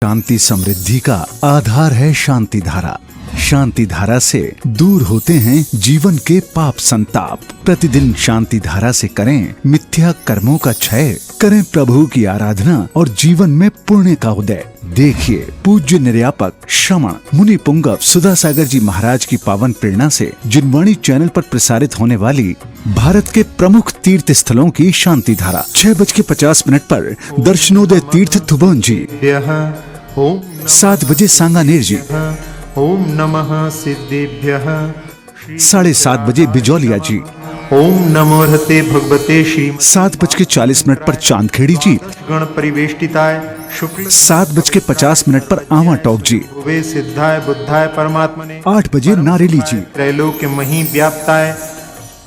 शांति समृद्धि का आधार है शांति धारा। शांति धारा से दूर होते हैं जीवन के पाप संताप। प्रतिदिन शांति धारा से करें मिथ्या कर्मों का क्षय, करें प्रभु की आराधना और जीवन में पुण्य का उदय। देखिए पूज्य निर्यापक श्रमण मुनि पुंगव सुधा सागर जी महाराज की पावन प्रेरणा से जिनवाणी चैनल पर प्रसारित होने वाली भारत के प्रमुख तीर्थ स्थलों की शांति धारा 6:50 पर दर्शनोदय तीर्थ थुबोन जी, 7 बजे सांगानेर जी, ओम नमः सिद्धेभ्यः, 7:30 बजे बिजौलिया जी, ओम नमो रहते भगवते श्री 7:40 पर चांदखेड़ी जी, गण परिवेष्टिताय शुक्ल 7:50 पर आवा टोक जी, वे सिद्धाय बुद्धाय परमात्मने 8 बजे नारेली जी त्रैलोक्य मही व्याप्ताय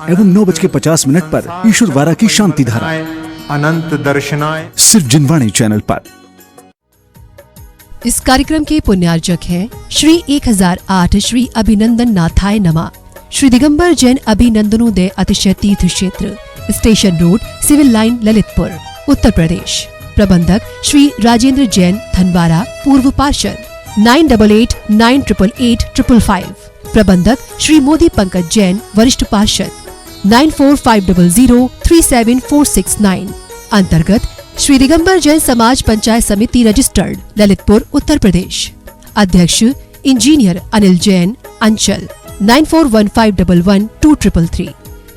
एवं 9:50 पर ईश्वरवारा की शांति धारा अनंत दर्शनाय सिर्फ जिनवाणी चैनल पर। इस कार्यक्रम के पुण्यार्जक हैं श्री 1008 श्री अभिनंदन नाथाय नमः, Shri Digambar Jain अभिनंदनोदय Atishay Tirth Kshetra, station road, civil line, Lalitpur, Uttar Pradesh. प्रबंधक श्री राजेंद्र जैन धनवारा, पूर्व पार्षद, 9889888555। प्रबंधक श्री मोदी पंकज जैन, वरिष्ठ पार्षद, 9450037469। अंतर्गत श्री दिगंबर जैन समाज पंचायत समिति रजिस्टर्ड, ललितपुर, उत्तर प्रदेश। अध्यक्ष इंजीनियर अनिल जैन, अंचल, 9415112333।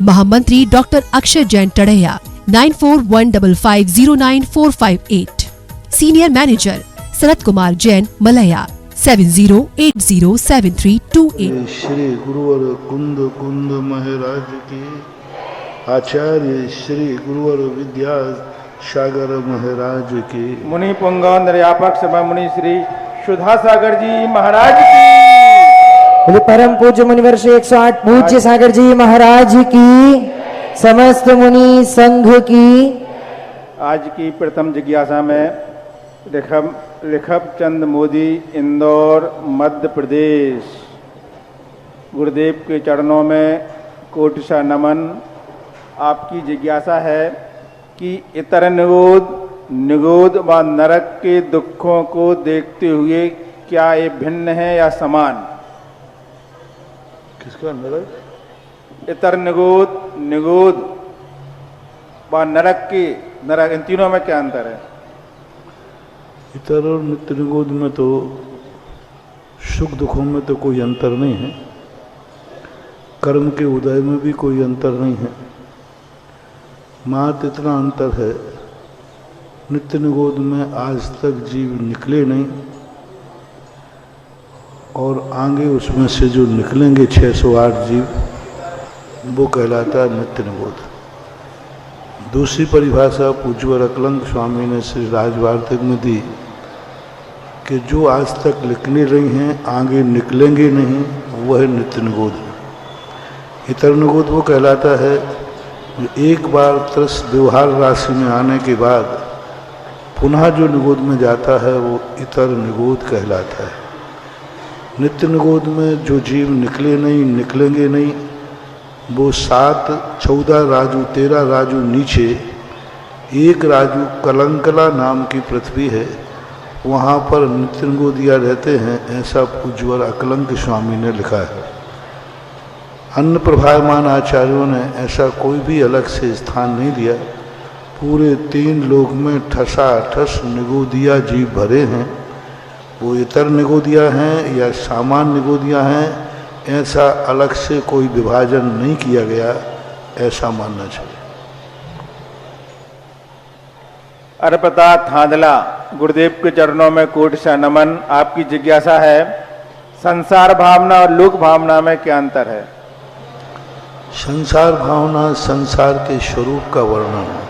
महामंत्री doctor Akshay Jain Tadaiya, 9415509458। Senior manager Sanat Kumar Jain, Malaya, 70807328। Shri गुरुवर कुंद कुंद महाराज की, आचार्य श्री गुरुवर विद्या सागर महाराज की, मुनि पुंगव निर्यापक सभा मुनि श्री सुधा सागर जी महाराज की, बोले परम पूज्य मुनिवर श्री 108 पूज्य सागर जी महाराज की, समस्त मुनि संघ की। आज की प्रथम जिज्ञासा में ऋषभ चंद मोदी, इंदौर, मध्य प्रदेश। गुरुदेव के चरणों में कोटिशा नमन। आपकी जिज्ञासा है कि इतर निगोद व नरक के दुखों को देखते हुए क्या ये भिन्न है या समान? किसका नरक? इतर निगोद व नरक इन तीनों में क्या अंतर है? इतर और नित्य निगोद में तो सुख दुखों में तो कोई अंतर नहीं है, कर्म के उदय में भी कोई अंतर नहीं है। मात्र इतना अंतर है, नित्य निगोद में आज तक जीव निकले नहीं और आगे उसमें से जो निकलेंगे 608 जीव, वो कहलाता है नित्य निगोद। दूसरी परिभाषा पूज्यवर अकलंक स्वामी ने श्री राजवार्तिक में दी कि जो आज तक निकले रही हैं आगे निकलेंगे नहीं, वह नित्य निगोद है। इतर निगोद वो कहलाता है एक बार त्रस व्यवहार राशि में आने के बाद पुनः जो निगोद में जाता है वो इतर निगोद कहलाता है। नित्य निगोद में जो जीव निकले नहीं, निकलेंगे नहीं, वो 7, 14 राजू, 13 राजू नीचे एक राजू कलंकला नाम की पृथ्वी है, वहाँ पर नित्य निगोदिया रहते हैं, ऐसा पूज्यवर अकलंक स्वामी ने लिखा है। अन्य प्रभायमान आचार्यों ने ऐसा कोई भी अलग से स्थान नहीं दिया। पूरे 3 लोक में ठसाठस निगोदिया जीव भरे हैं। वो इतर निगोदिया हैं या सामान्य निगोदिया हैं, ऐसा अलग से कोई विभाजन नहीं किया गया, ऐसा मानना चाहिए। अर्पता थांदला, गुरुदेव के चरणों में कोटिशा नमन। आपकी जिज्ञासा है संसार भावना और लोक भावना में क्या अंतर है? संसार भावना संसार के स्वरूप का वर्णन है।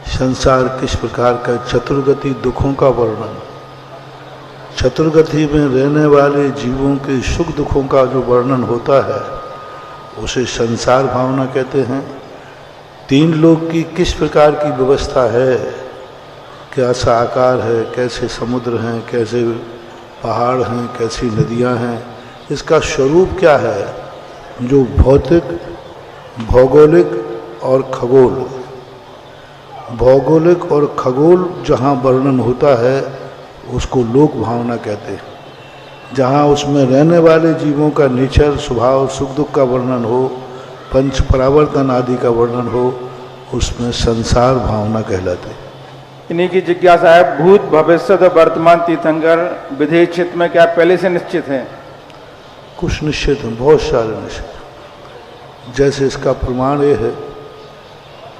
संसार किस प्रकार का, चतुर्गति दुखों का वर्णन। चतुर्गति में रहने वाले जीवों के सुख दुखों का जो वर्णन होता है उसे संसार भावना कहते हैं। 3 लोक की किस प्रकार की व्यवस्था है, कैसा आकार है, कैसे समुद्र हैं, कैसे पहाड़ हैं, कैसी नदियां हैं, इसका स्वरूप क्या है, जो भौतिक, भौगोलिक और खगोल, भौगोलिक और खगोल जहाँ वर्णन होता है उसको लोक भावना कहते हैं। जहाँ उसमें रहने वाले जीवों का नेचर, स्वभाव, सुख दुख का वर्णन हो, पंच परावर्तन आदि का वर्णन हो, उसमें संसार भावना कहलाते हैं। इन्हीं की जिज्ञासा है, भूत भविष्य और वर्तमान तीर्थंकर विधेय क्षेत्र में क्या पहले से निश्चित हैं? कुछ निश्चित हैं, बहुत सारे निश्चित। जैसे इसका प्रमाण ये है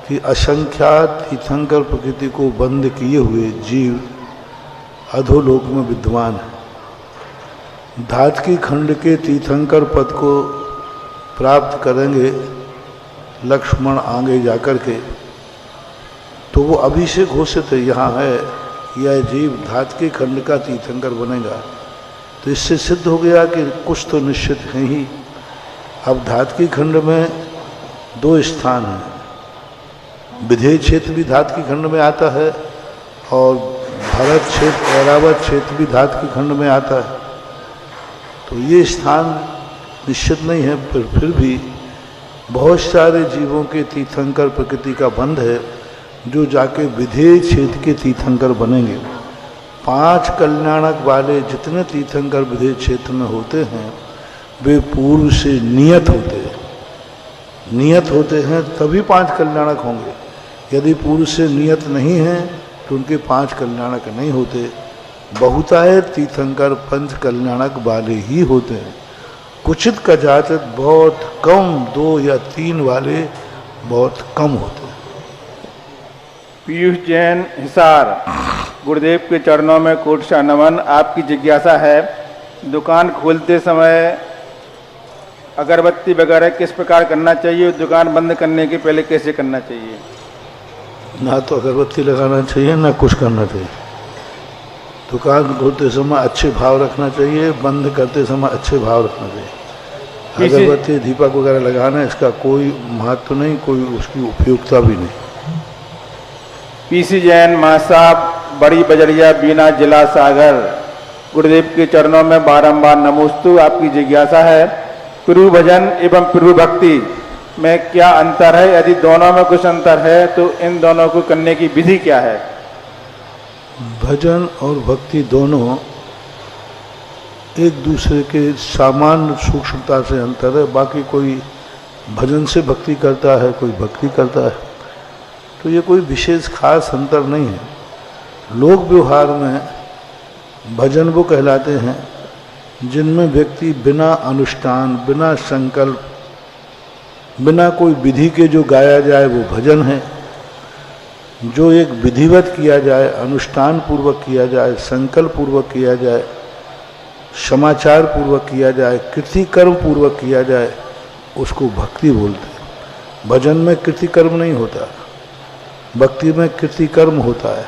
कि असंख्यात तीर्थंकर प्रकृति को बंद किए हुए जीव अधोलोक में विद्यमान है। धातकी खंड के तीर्थंकर पद को प्राप्त करेंगे लक्ष्मण आगे जाकर के, तो वो अभी से घोषित है, यहाँ है यह जीव धातकी खंड का तीर्थंकर बनेगा। तो इससे सिद्ध हो गया कि कुछ तो निश्चित है ही। अब धातकी खंड में 2 स्थान हैं। विधेय क्षेत्र भी धातकी खंड में आता है और भरत क्षेत्र, ऐरावत क्षेत्र भी धातकी खंड में आता है। तो ये स्थान निश्चित नहीं है, पर फिर भी बहुत सारे जीवों के तीर्थंकर प्रकृति का बंध है जो जाके विधेय क्षेत्र के तीर्थंकर बनेंगे। 5 कल्याणक वाले जितने तीर्थंकर विधेय क्षेत्र में होते हैं वे पूर्व से नियत होते हैं। नियत होते हैं तभी 5 कल्याणक होंगे। यदि पूर्व से नियत नहीं है तो उनके 5 कल्याणक नहीं होते। बहुतायत तीर्थंकर 5 कल्याणक वाले ही होते हैं। कुचित कदाचित बहुत कम 2 या 3 वाले बहुत कम होते हैं। पीयूष जैन हिसार, गुरुदेव के चरणों में कोटि नमन। आपकी जिज्ञासा है, दुकान खोलते समय अगरबत्ती वगैरह किस प्रकार करना चाहिए, दुकान बंद करने के पहले कैसे करना चाहिए? ना तो अगरबत्ती लगाना चाहिए ना कुछ करना चाहिए। दुकान खोलते समय अच्छे भाव रखना चाहिए, बंद करते समय अच्छे भाव रखना चाहिए। अगरबत्ती दीपक वगैरह लगाना इसका कोई महत्व नहीं, कोई उसकी उपयोगिता भी नहीं। पीसी जैन महासाब, बड़ी बजरिया, बीना, जिला सागर, गुरुदेव के चरणों में बारंबार नमोस्तु। आपकी जिज्ञासा है, प्रभु भजन एवं प्रभु भक्ति में क्या अंतर है? यदि दोनों में कुछ अंतर है तो इन दोनों को करने की विधि क्या है? भजन और भक्ति दोनों एक दूसरे के सामान्य सूक्ष्मता से अंतर है। बाकी कोई भजन से भक्ति करता है, कोई भक्ति करता है, तो ये कोई विशेष खास अंतर नहीं है। लोक व्यवहार में भजन वो कहलाते हैं जिनमें व्यक्ति बिना अनुष्ठान, बिना संकल्प, बिना कोई विधि के जो गाया जाए वो भजन है। जो एक विधिवत किया जाए, अनुष्ठान पूर्वक किया जाए, संकल्प पूर्वक किया जाए, समाचार पूर्वक किया जाए, कृतिकर्म पूर्वक किया जाए, उसको भक्ति बोलते हैं। भजन में कृतिकर्म नहीं होता, भक्ति में कृतिकर्म होता है।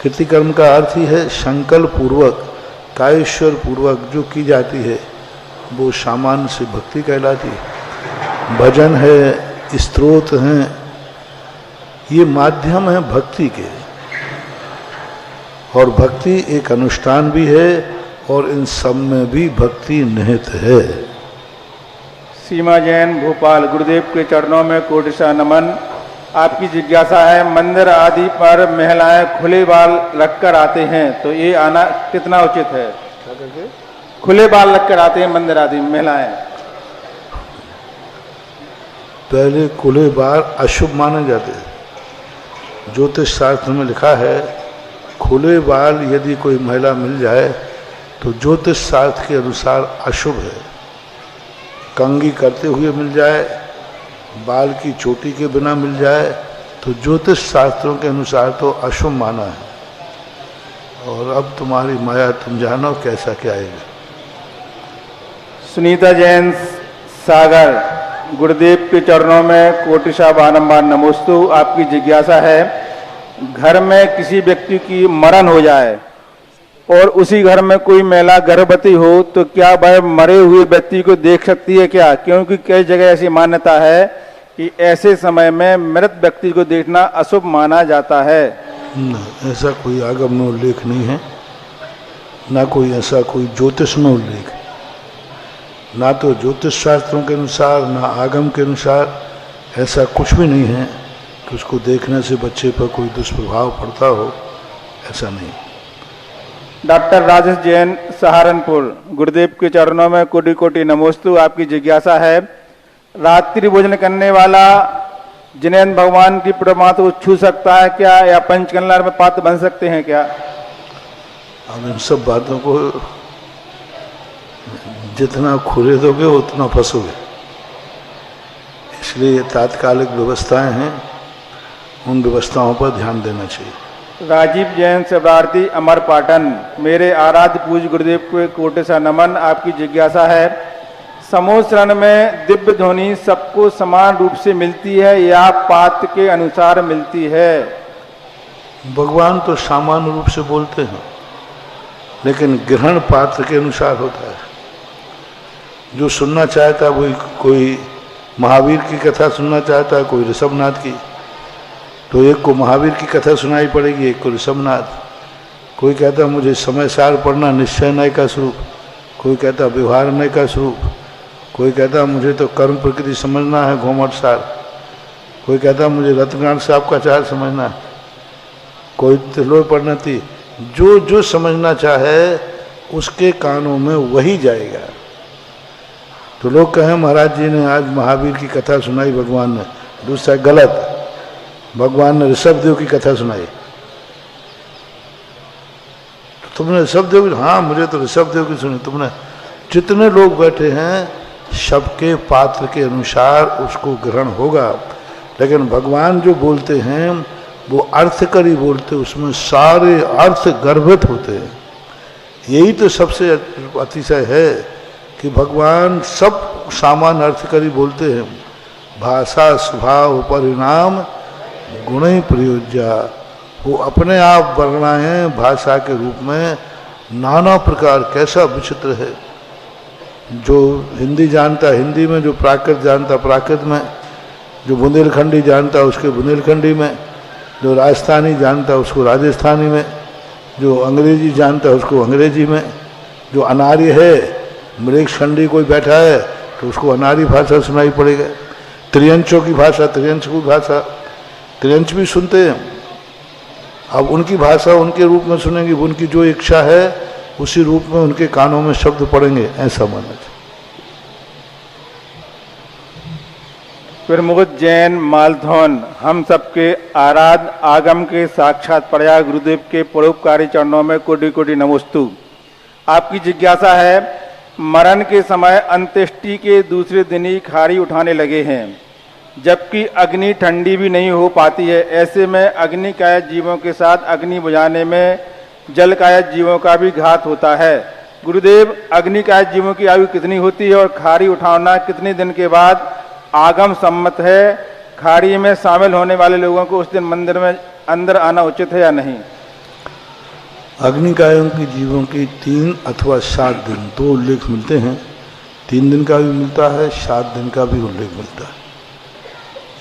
कृतिकर्म का अर्थ ही है संकल्प पूर्वक, कायेश्वर पूर्वक जो की जाती है वो सामान्य से भक्ति कहलाती है। भजन है, स्तोत्र हैं, ये माध्यम है भक्ति के, और भक्ति एक अनुष्ठान भी है और इन सब में भी भक्ति निहित है। सीमा जैन भोपाल, गुरुदेव के चरणों में कोटि नमन। आपकी जिज्ञासा है, मंदिर आदि पर महिलाएं खुले बाल रखकर आते हैं तो ये आना कितना उचित है? क्या करके? खुले बाल रखकर आते हैं मंदिर आदि महिलाएं। पहले खुले बाल अशुभ माने जाते हैं। ज्योतिष शास्त्र में लिखा है खुले बाल यदि कोई महिला मिल जाए तो ज्योतिष शास्त्र के अनुसार अशुभ है। कंघी करते हुए मिल जाए, बाल की चोटी के बिना मिल जाए तो ज्योतिष शास्त्रों के अनुसार तो अशुभ माना है। और अब तुम्हारी माया, तुम जानो कैसा क्या आएगा। सुनीता जैन सागर, गुरुदेव के चरणों में कोटिशा बारंबार नमोस्तु। आपकी जिज्ञासा है, घर में किसी व्यक्ति की मरण हो जाए और उसी घर में कोई महिला गर्भवती हो तो क्या वह मरे हुए व्यक्ति को देख सकती है क्या? क्योंकि कई जगह ऐसी मान्यता है कि ऐसे समय में मृत व्यक्ति को देखना अशुभ माना जाता है। ऐसा कोई आगम में उल्लेख नहीं है, ना कोई ऐसा कोई ज्योतिष में उल्लेख है। ना तो ज्योतिष शास्त्रों के अनुसार ना आगम के अनुसार ऐसा कुछ भी नहीं है कि उसको देखने से बच्चे पर कोई दुष्प्रभाव पड़ता हो, ऐसा नहीं। डॉक्टर राजेश जैन सहारनपुर, गुरुदेव के चरणों में कोटि कोटि नमोस्तु। आपकी जिज्ञासा है, रात्रि भोजन करने वाला जिनेंद्र भगवान की प्रतिमा को छू सकता है क्या, या पंचकल्याण में पात्र बन सकते हैं क्या? अब इन सब बातों को जितना खुले दोगे उतना फंसोगे, इसलिए तात्कालिक व्यवस्थाएं हैं, उन व्यवस्थाओं पर ध्यान देना चाहिए। राजीव जैन शब्दार्थी अमर पाटन, मेरे आराध्य पूज्य गुरुदेव को कोटि सा नमन। आपकी जिज्ञासा है, समूह शरण में दिव्य ध्वनि सबको समान रूप से मिलती है या पात्र के अनुसार मिलती है? भगवान तो सामान्य रूप से बोलते हैं, लेकिन ग्रहण पात्र के अनुसार होता है। जो सुनना चाहता है वही, कोई महावीर की कथा सुनना चाहता है, कोई ऋषभनाथ की, तो एक को महावीर की कथा सुनाई पड़ेगी, एक को ऋषभनाथ। कोई कहता है मुझे समय सार पढ़ना, निश्चय नय का स्वरूप, कोई कहता है व्यवहार नय का स्वरूप, कोई कहता है मुझे तो कर्म प्रकृति समझना है, घोमट सार, कोई कहता है मुझे रत्नाथ साहब का चार समझना है, कोई त्रिलोय परिणति। जो जो समझना चाहे उसके कानों में वही जाएगा। तो लोग कहें महाराज जी ने आज महावीर की कथा सुनाई भगवान ने, दूसरा गलत, भगवान ने ऋषभदेव की कथा सुनाई। तो तुमने ऋषभदेव की, हाँ मुझे तो ऋषभदेव की सुनी। तुमने, जितने लोग बैठे हैं सबके पात्र के अनुसार उसको ग्रहण होगा, लेकिन भगवान जो बोलते हैं वो अर्थ कर ही बोलते, उसमें सारे अर्थ गर्भित होते हैं। यही तो सबसे अतिशय है कि भगवान सब सामान्य अर्थ कर ही बोलते हैं। भाषा स्वभाव परिणाम गुण ही प्रयोज्या, वो अपने आप वर्णाएं भाषा के रूप में नाना प्रकार, कैसा विचित्र है। जो हिंदी जानता हिंदी में, जो प्राकृत जानता प्राकृत में, जो बुंदेलखंडी जानता उसके बुंदेलखंडी में, जो राजस्थानी जानता उसको राजस्थानी में, जो अंग्रेजी जानता उसको अंग्रेजी में, जो अनार्य है मृगखंडी कोई बैठा है तो उसको अनारी भाषा सुनाई पड़ेगा। त्रियंचों की भाषा, त्रियंच की भाषा, त्रियंच भी सुनते हैं। अब उनकी भाषा उनके रूप में सुनेंगे, उनकी जो इच्छा है उसी रूप में उनके कानों में शब्द पड़ेंगे, ऐसा मानना चाहिए। फिर मुकुट जैन मालधौन, हम सबके आराध्य आगम के साक्षात प्रयाग गुरुदेव के परोपकारी चरणों में कोटि कोटि नमोस्तु। आपकी जिज्ञासा है, मरण के समय अंत्येष्टि के दूसरे दिन ही खारी उठाने लगे हैं, जबकि अग्नि ठंडी भी नहीं हो पाती है। ऐसे में अग्नि कायज जीवों के साथ अग्नि बुझाने में जल कायज जीवों का भी घात होता है। गुरुदेव, अग्नि कायज जीवों की आयु कितनी होती है और खारी उठाना कितने दिन के बाद आगम सम्मत है? खाड़ी में शामिल होने वाले लोगों को उस दिन मंदिर में अंदर आना उचित है या नहीं? अग्निकायों की जीवों की 3 अथवा 7 दिन 2 उल्लेख मिलते हैं। 3 दिन का भी मिलता है, 7 दिन का भी उल्लेख मिलता है,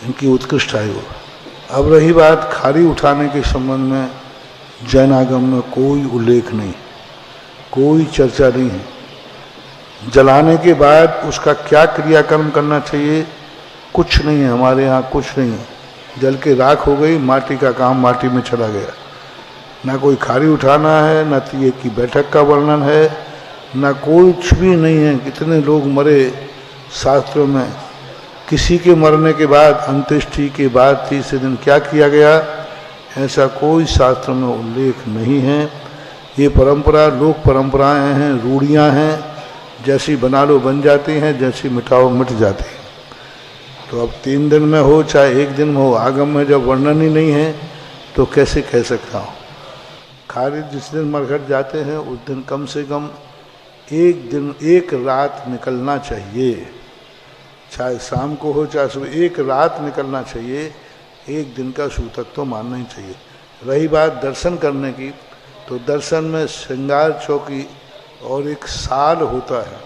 इनकी उत्कृष्ट आयु। अब रही बात खारी उठाने के संबंध में, जैन आगम में कोई उल्लेख नहीं, कोई चर्चा नहीं है। जलाने के बाद उसका क्या क्रियाकर्म करना चाहिए, कुछ नहीं है हमारे यहाँ, कुछ नहीं है। जल के राख हो गई, माटी का काम माटी में चला गया। ना कोई खारी उठाना है, ना तीये की बैठक का वर्णन है, ना कुछ भी नहीं है। कितने लोग मरे शास्त्रों में, किसी के मरने के बाद अंत्येष्टि के बाद तीसरे दिन क्या किया गया, ऐसा कोई शास्त्र में उल्लेख नहीं है। ये परंपरा लोक परंपराएं हैं, रूढ़ियाँ हैं, जैसी बना लो बन जाती हैं, जैसी मिटाओ मिट जाती हैं। तो अब 3 दिन में हो चाहे 1 दिन में हो, आगम में जब वर्णन ही नहीं है तो कैसे कह सकता हूँ। खारी जिस दिन मरघट जाते हैं उस दिन कम से कम 1 दिन 1 रात निकलना चाहिए, चाहे शाम को हो चाहे सुबह, 1 रात निकलना चाहिए। 1 दिन का सूतक तो मानना ही चाहिए। रही बात दर्शन करने की, तो दर्शन में श्रृंगार चौकी और एक साल होता है।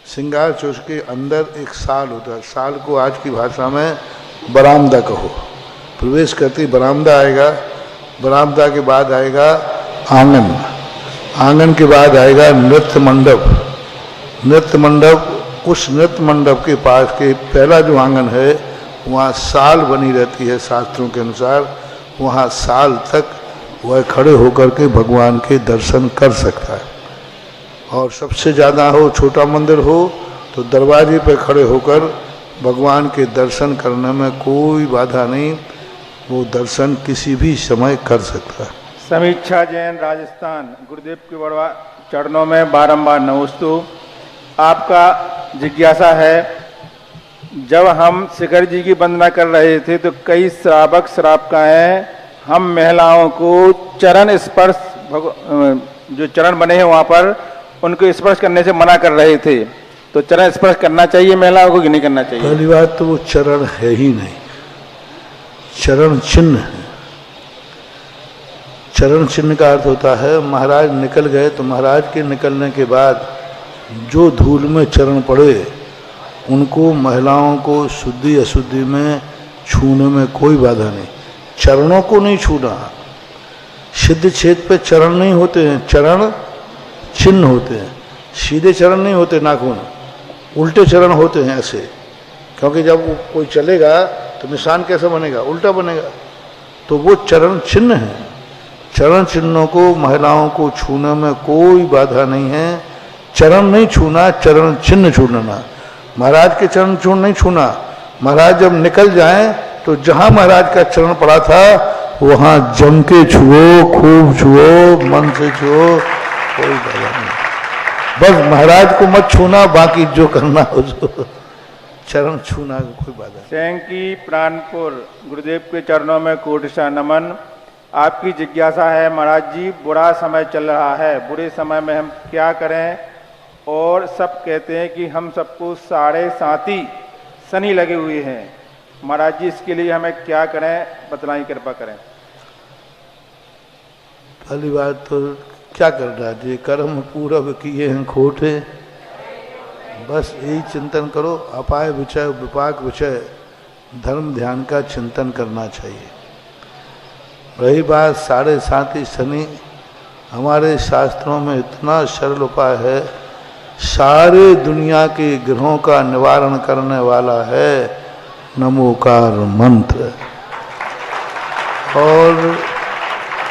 श्रृंगार चौक के अंदर एक साल होता है। साल को आज की भाषा में बरामदा कहो। प्रवेश करते बरामदा आएगा, बरामदा के बाद आएगा आंगन, आंगन के बाद आएगा नृत्य मंडप। नृत्य मंडप, उस नृत्य मंडप के पास के पहला जो आंगन है वहाँ साल बनी रहती है शास्त्रों के अनुसार। वहाँ साल तक वह खड़े होकर के भगवान के दर्शन कर सकता है। और सबसे ज़्यादा हो, छोटा मंदिर हो तो दरवाजे पर खड़े होकर भगवान के दर्शन करने में कोई बाधा नहीं, वो दर्शन किसी भी समय कर सकता है। समीक्षा जैन राजस्थान, गुरुदेव के बड़वा चरणों में बारंबार नमस्तु। आपका जिज्ञासा है, जब हम शिखर जी की वंदना कर रहे थे तो कई श्रावक श्रावकाएं हम महिलाओं को चरण स्पर्श, जो चरण बने हैं वहाँ पर उनको स्पर्श करने से मना कर रहे थे, तो चरण स्पर्श करना चाहिए महिलाओं को कि नहीं करना चाहिए? पहली बात तो वो चरण है ही नहीं, चरण चिन्ह है। चरण चिन्ह का अर्थ होता है महाराज निकल गए तो महाराज के निकलने के बाद जो धूल में चरण पड़े उनको महिलाओं को शुद्धि अशुद्धि में छूने में कोई बाधा नहीं। चरणों को नहीं छूना, सिद्ध छेद पे चरण नहीं होते हैं, चरण चिन्ह होते हैं। सीधे चरण नहीं होते नाखून, उल्टे चरण होते हैं ऐसे, क्योंकि जब कोई चलेगा तो निशान कैसा बनेगा? उल्टा बनेगा। तो वो चरण चिन्ह है। चरण चिन्हों को महिलाओं को छूने में कोई बाधा नहीं है। चरण नहीं छूना, चरण चिन्ह छूना। महाराज के चरण चूर्ण नहीं छूना। महाराज जब निकल जाएं तो जहां महाराज का चरण पड़ा था वहां जम के छुओ, खूब छुओ, मन से छुओ, कोई बाधा नहीं। बस महाराज को मत छूना, बाकी जो करना हो जो चरण छूना कोई बाधा। सैंकी प्राणपुर, गुरुदेव के चरणों में कोटिशा नमन। आपकी जिज्ञासा है, महाराज जी बुरा समय चल रहा है, बुरे समय में हम क्या करें? और सब कहते हैं कि हम सबको 7.5 शनि लगे हुए हैं, महाराज जी इसके लिए हमें क्या करें, बतलाएं, कृपा करें। पहली बात तो क्या करना चाहिए? कर्म पूरब किए हैं खोटे, बस यही चिंतन करो। अपाय विषय, विपाक विषय, धर्म ध्यान का चिंतन करना चाहिए। रही बात 7.5 शनि, हमारे शास्त्रों में इतना सरल उपाय है, सारे दुनिया के ग्रहों का निवारण करने वाला है नमोकार मंत्र। और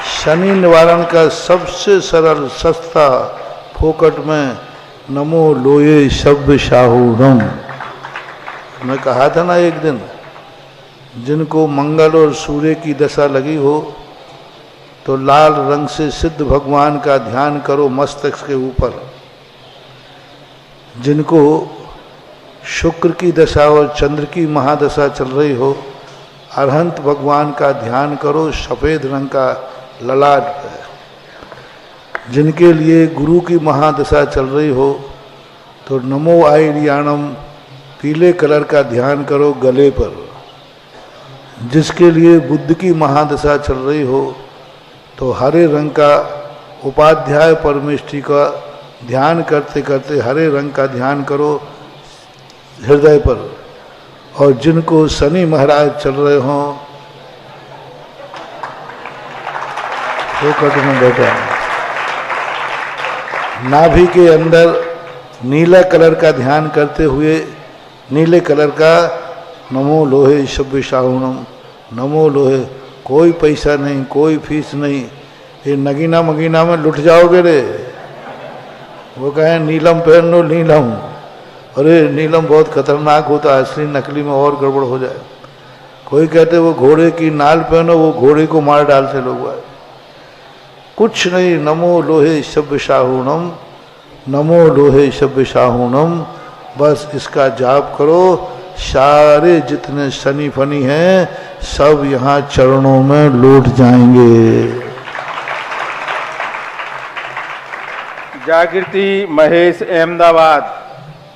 शनि निवारण का सबसे सरल सस्ता फोकट में नमो लोये शब्द शाहूरम। मैं कहा था ना एक दिन, जिनको मंगल और सूर्य की दशा लगी हो तो लाल रंग से सिद्ध भगवान का ध्यान करो मस्तक के ऊपर। जिनको शुक्र की दशा और चंद्र की महादशा चल रही हो, अरहंत भगवान का ध्यान करो सफ़ेद रंग का ललाट पे। जिनके लिए गुरु की महादशा चल रही हो तो नमो आयरियाणम पीले कलर का ध्यान करो गले पर। जिसके लिए बुद्ध की महादशा चल रही हो तो हरे रंग का उपाध्याय परमेष्ठी का ध्यान करते करते हरे रंग का ध्यान करो हृदय पर। और जिनको शनि महाराज चल रहे हों फोकट में बैठा, नाभि के अंदर नीला कलर का ध्यान करते हुए नीले कलर का नमो लोहे शब्द शाहूनम, नमो लोहे। कोई पैसा नहीं, कोई फीस नहीं, ये नगीना मगीना में लुट जाओगे रे। वो कहें नीलम पहन लो, नीलम, अरे नीलम बहुत खतरनाक होता है, असली नकली में और गड़बड़ हो जाए। कोई कहते वो घोड़े की नाल पहनो, वो घोड़े को मार डालते लोग। कुछ नहीं, नमो लोहे शब्द शाहूनम, नमो लोहे शब्द शाहूनम, बस इसका जाप करो। सारे जितने शनि फनी हैं सब यहाँ चरणों में लौट जाएंगे। जागृति महेश अहमदाबाद,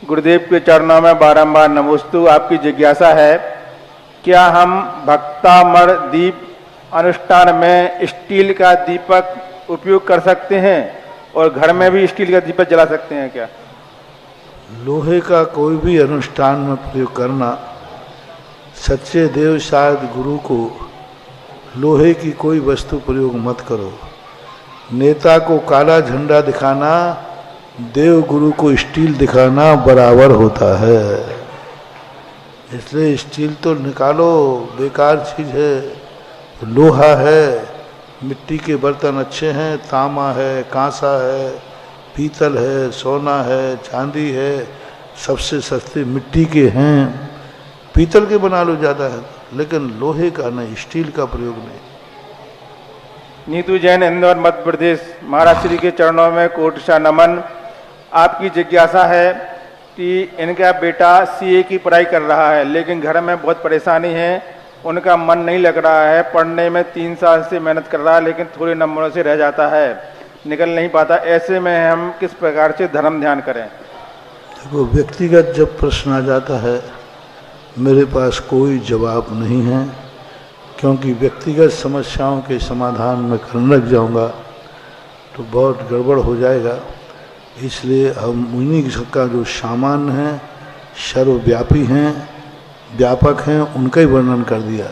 गुरुदेव के चरणों में बारंबार नमोस्तु। आपकी जिज्ञासा है, क्या हम भक्तामर दीप अनुष्ठान में स्टील का दीपक उपयोग कर सकते हैं और घर में भी स्टील का दीपक जला सकते हैं क्या? लोहे का कोई भी अनुष्ठान में प्रयोग करना, सच्चे देव शायद गुरु को लोहे की कोई वस्तु प्रयोग मत करो। नेता को काला झंडा दिखाना, देव गुरु को स्टील दिखाना बराबर होता है। इसलिए स्टील तो निकालो, बेकार चीज है। लोहा है, मिट्टी के बर्तन अच्छे हैं, तांबा है, कांसा है, पीतल है, सोना है, चांदी है, सबसे सस्ते मिट्टी के हैं। पीतल के बना लो ज़्यादा है, लेकिन लोहे का नहीं, स्टील का प्रयोग नहीं। नीतू जैन, इंदौर, मध्य प्रदेश। महाराज श्री के चरणों में कोटि नमन। आपकी जिज्ञासा है कि इनका बेटा सीए की पढ़ाई कर रहा है, लेकिन घर में बहुत परेशानी है, उनका मन नहीं लग रहा है पढ़ने में। 3 साल से मेहनत कर रहा है, लेकिन थोड़े नंबरों से रह जाता है, निकल नहीं पाता। ऐसे में हम किस प्रकार से धर्म ध्यान करें? देखो, व्यक्तिगत जब प्रश्न आ जाता है, मेरे पास कोई जवाब नहीं है, क्योंकि व्यक्तिगत समस्याओं के समाधान में करने लग जाऊंगा तो बहुत गड़बड़ हो जाएगा। इसलिए हम उन्हीं का जो सामान्य है, सर्वव्यापी हैं, व्यापक हैं, उनका ही वर्णन कर दिया।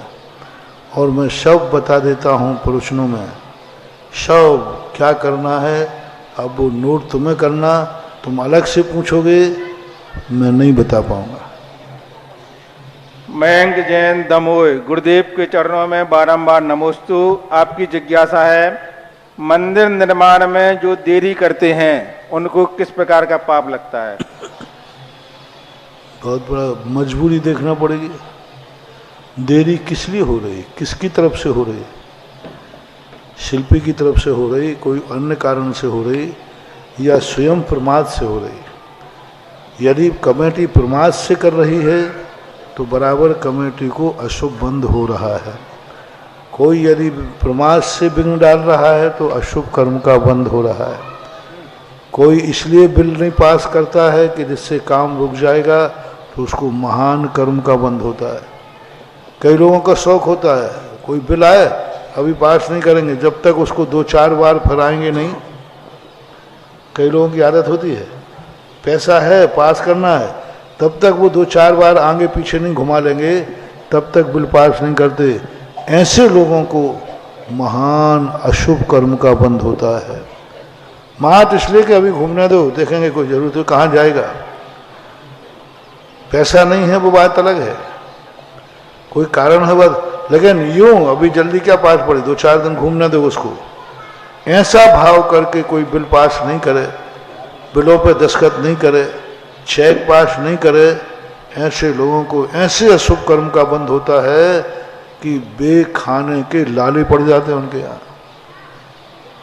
और मैं सब बता देता हूँ प्रश्नों में, सब क्या करना है। अब वो नोट तुम्हें करना, तुम अलग से पूछोगे, मैं नहीं बता पाऊंगा। मयंक जैन, दमोह। गुरुदेव के चरणों में बारंबार नमोस्तु। आपकी जिज्ञासा है, मंदिर निर्माण में जो देरी करते हैं उनको किस प्रकार का पाप लगता है? बहुत बड़ा मजबूरी देखना पड़ेगी। देरी किस लिए हो रही, किसकी तरफ से हो रही? शिल्पी की तरफ से हो रही, कोई अन्य कारण से हो रही, या स्वयं प्रमाद से हो रही? यदि कमेटी प्रमाद से कर रही है तो बराबर कमेटी को अशुभ बंद हो रहा है। कोई यदि प्रमाद से विघ्न डाल रहा है तो अशुभ कर्म का बंद हो रहा है। कोई इसलिए बिल नहीं पास करता है कि जिससे काम रुक जाएगा, तो उसको महान कर्म का बंद होता है। कई लोगों का शौक होता है, कोई बिल आए अभी पास नहीं करेंगे जब तक उसको 2-4 बार फराएंगे नहीं। कई लोगों की आदत होती है, पैसा है पास करना है, तब तक वो 2-4 बार आगे पीछे नहीं घुमा लेंगे, तब तक बिल पास नहीं करते। ऐसे लोगों को महान अशुभ कर्म का बंद होता है। मात इसलिए कि अभी घूमने दो, देखेंगे कोई जरूरत है, कहाँ जाएगा। पैसा नहीं है वो बात अलग है, कोई कारण है बस, लेकिन यूं अभी जल्दी क्या पास पड़े, 2-4 दिन घूमने दो उसको। ऐसा भाव करके कोई बिल पास नहीं करे, बिलों पे दस्तखत नहीं करे, चेक पास नहीं करे, ऐसे लोगों को ऐसे अशुभ कर्म का बंद होता है कि बेखाने के लाले पड़ जाते हैं उनके यहाँ।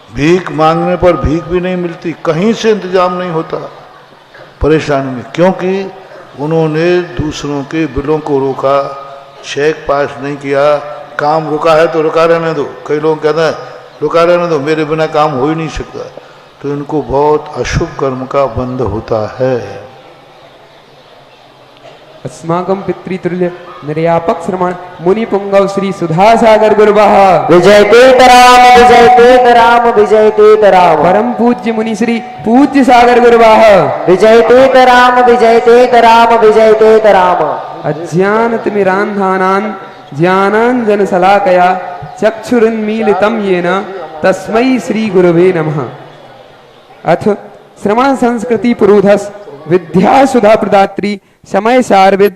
भीख मांगने पर भीख भी नहीं मिलती, कहीं से इंतजाम नहीं होता, परेशानी में, क्योंकि उन्होंने दूसरों के बिलों को रोका, चेक पास नहीं किया। काम रुका है तो रुका रहने दो, कई लोग कहते हैं रुका रहने दो, मेरे बिना काम हो ही नहीं सकता, तो इनको बहुत अशुभ कर्म का बंध होता है। अस्माकं पितृतुल्य निर्यापक श्रमण मुनि पुंगव श्री सुधासागर गुरुवः विजयते तराम, विजयते तराम, विजयते तराम। परम पूज्य मुनि श्री पूज्य सागर गुरुवः विजयते तराम, विजयते तराम, विजयते तराम। अज्ञानतिमिरान्धानां ज्ञानाञ्जनशलाकया चक्षुरुन्मीलितं येन तस्मै श्री गुरुवे नमः। अथ श्रवण संस्कृति पुरोधस विद्यासुधा प्रदात्री समय सारविद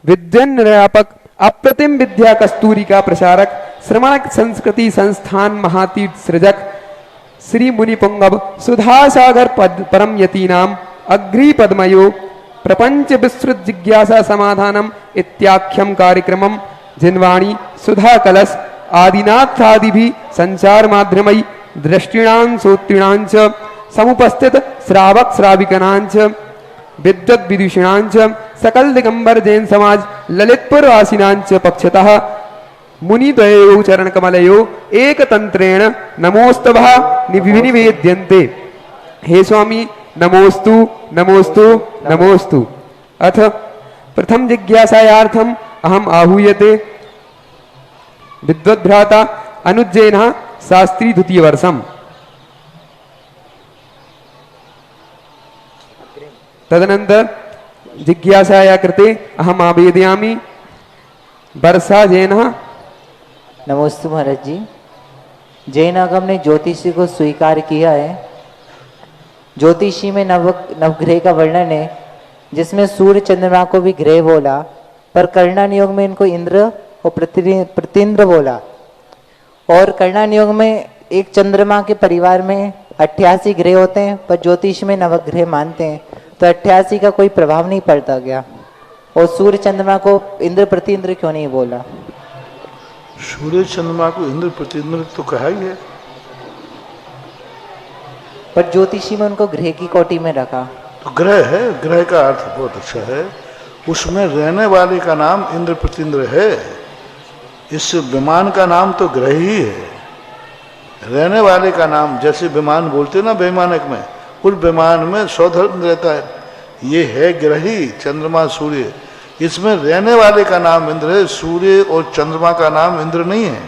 विद्वन निर्यापक अप्रतिम विद्या कस्तूरी का प्रसारक श्रवण संस्कृति संस्थान महातीर्थ सृजक श्री मुनि पुंगव सुधासागर परम यतीनाम अग्री पद्मयो प्रपंच विस्तृत जिज्ञासा समाधानम इत्याख्यम कार्यक्रमम जिनवाणी सुधा कलश आदिनाथादि भी संचार माध्यमई दृष्टिणां श्रोत्रिणांच समुपस्थित श्रावक श्राविकनांच विद्वत विदुषिणांच सकल दिगंबर जैन समाज ललितपुर वासिनांच पक्षतः मुनिद्वयो चरण कमलयो एक तंत्रेण नमोस्तभः निवेद्यन्ते। हे स्वामी नमोस्तु नमोस्तु नमोस्तु। अथ प्रथम जिज्ञासायार्थम अहम आहूयते विद्वद्भ्राता अनुज्जैनः शास्त्री द्वितीय वर्षम। तदनंतर जिज्ञासाया कृते अहम आवेदयामि वर्षा जैनः। नमोस्तु महाराज जी। जैन आगम ने ज्योतिषी को स्वीकार किया है। ज्योतिषी में नवग्रह का वर्णन है, जिसमें सूर्य चंद्रमा को भी ग्रह बोला, पर कर्णन योग में इनको इंद्र और प्रतींद्र बोला। और कर्णन योग में एक चंद्रमा के परिवार में 88 ग्रह होते हैं, पर ज्योतिष में नवग्रह मानते हैं, तो 88 का कोई प्रभाव नहीं पड़ता क्या? और सूर्य चंद्रमा को इंद्र प्रति इंद्र क्यों नहीं बोला? सूर्य चंद्रमा को इंद्र प्रति इंद्र तो कहा ही है, पर ज्योतिषी में उनको ग्रह की कोटि में रखा। तो ग्रह है, ग्रह का अर्थ बहुत अच्छा है, उसमें रहने वाले का नाम इंद्र प्रतिंद्र है। इस विमान का नाम तो ग्रह ही है, रहने वाले का नाम, जैसे विमान बोलते ना वैमानिक में, उस विमान में सौधर्म रहता है, ये है ग्रही चंद्रमा सूर्य, इसमें रहने वाले का नाम इंद्र है। सूर्य और चंद्रमा का नाम इंद्र नहीं है,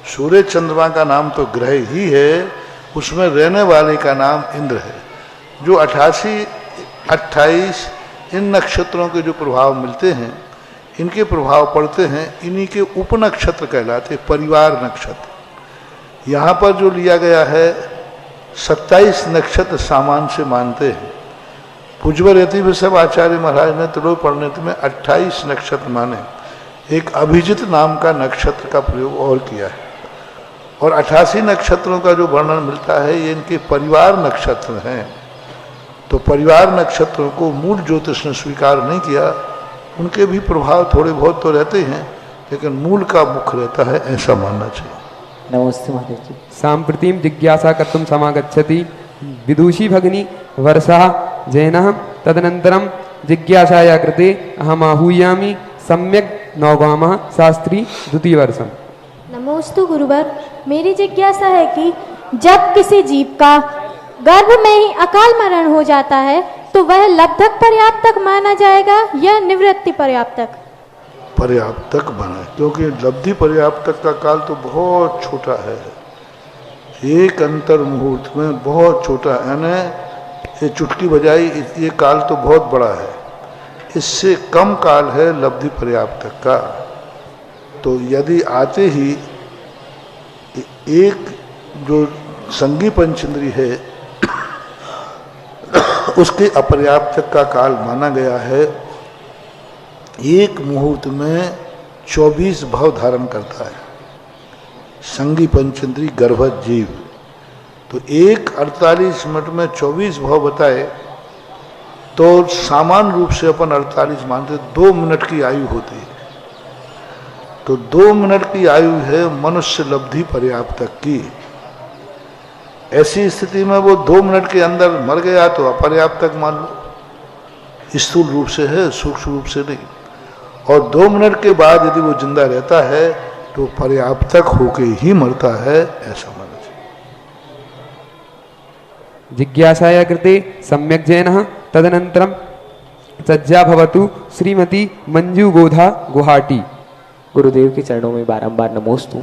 सूर्य चंद्रमा का नाम तो ग्रह ही है, उसमें रहने वाले का नाम इंद्र है। जो 88, 28 इन नक्षत्रों के जो प्रभाव मिलते हैं, इनके प्रभाव पड़ते हैं, इन्हीं के उपनक्षत्र कहलाते, परिवार नक्षत्र। यहाँ पर जो लिया गया है 27 नक्षत्र सामान्य से मानते हैं, पूज्य यति वृषभ आचार्य महाराज ने त्रयोपर्णित में 28 नक्षत्र माने, एक अभिजित नाम का नक्षत्र का प्रयोग और किया है, और 88 नक्षत्रों का जो वर्णन मिलता है ये इनके परिवार नक्षत्र हैं। तो परिवार नक्षत्रों को मूल ज्योतिष ने स्वीकार नहीं किया, उनके भी प्रभाव थोड़े बहुत तो रहते हैं, लेकिन मूल का मुख रहता है, ऐसा मानना चाहिए। नमस्ते महाराज जी। सांप्रतिम जिज्ञासा कर्तुं समागच्छति विदुषी भगिनी वर्षा जैनः तदनन्तरं जिज्ञासाया कृते अहम् आहूयामि सम्यक् नवगामः शास्त्री द्वितीय वर्षम। नमोस्तु गुरुवर, मेरी जिज्ञासा है कि जब किसी जीव का गर्भ में ही अकाल मरण हो जाता है तो वह लब्धक पर्याप्तक माना जाएगा या निवृत्ति पर्याप्तक? पर्याप्तक बना, क्योंकि लब्धि पर्याप्तक का काल तो बहुत छोटा है, एक अंतर मुहूर्त में बहुत छोटा, यानी ये चुटकी बजाई, ये काल तो बहुत बड़ा है, इससे कम काल है लब्धि पर्याप्तक का। तो यदि आते ही एक जो संगी पंचेंद्री है उसके अपर्याप्तक का काल माना गया है, एक मुहूर्त में 24 भाव धारण करता है संगी पंचेंद्री गर्भस्थ जीव। तो एक 48 मिनट में 24 भाव बताए तो सामान्य रूप से अपन 48 मानते, 2 मिनट की आयु होती है। तो 2 मिनट की आयु है मनुष्य लब्धि पर्याप्तक की। ऐसी स्थिति में वो 2 मिनट के अंदर मर गया तो अपर्याप्तक मान लो, स्थूल रूप से है, सूक्ष्म रूप से नहीं। और 2 मिनट के बाद यदि वो जिंदा रहता है तो पर्याप्तक होके ही मरता है, ऐसा माना चाहिए। जिज्ञासाया कृते सम्यक् जैनः तदनन्तरं सज्जा भवतु श्रीमती मंजू गोधा गुवाहाटी। गुरुदेव के चरणों में बारंबार नमोस्तु।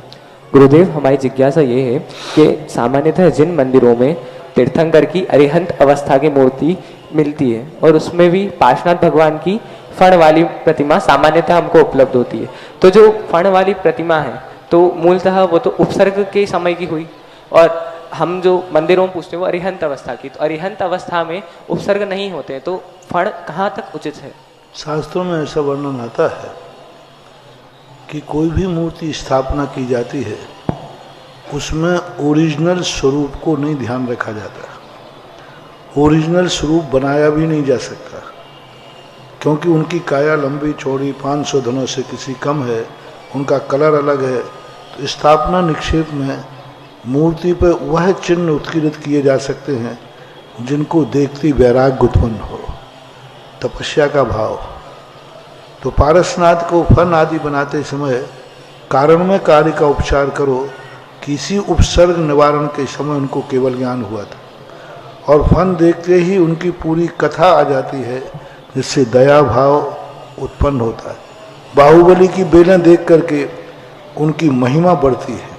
गुरुदेव, हमारी जिज्ञासा ये है कि सामान्यतः जिन मंदिरों में तीर्थंकर की अरिहंत अवस्था की मूर्ति मिलती है और उसमें भी पार्श्वनाथ भगवान की फण वाली प्रतिमा सामान्यतः हमको उपलब्ध होती है, तो जो फण वाली प्रतिमा है तो मूलतः वो तो उपसर्ग के समय की हुई, और हम जो मंदिरों में पूछते हैं वो अरिहंत अवस्था की, तो अरिहंत अवस्था में उपसर्ग नहीं होते, तो फण कहाँ तक उचित है? शास्त्रों में ऐसा वर्णन आता है कि कोई भी मूर्ति स्थापना की जाती है उसमें ओरिजिनल स्वरूप को नहीं ध्यान रखा जाता, ओरिजिनल स्वरूप बनाया भी नहीं जा सकता, क्योंकि उनकी काया लंबी चौड़ी 500 धनों से किसी कम है, उनका कलर अलग है। तो स्थापना निक्षेप में मूर्ति पर वह चिन्ह उत्कीर्णित किए जा सकते हैं जिनको देखती वैराग्य उत्पन्न हो, तपस्या का भाव। तो पारसनाथ को फन आदि बनाते समय कारण में कार्य का उपचार करो, किसी उपसर्ग निवारण के समय उनको केवल ज्ञान हुआ था, और फन देखते ही उनकी पूरी कथा आ जाती है, जिससे दया भाव उत्पन्न होता है। बाहुबली की बेलें देख करके उनकी महिमा बढ़ती है,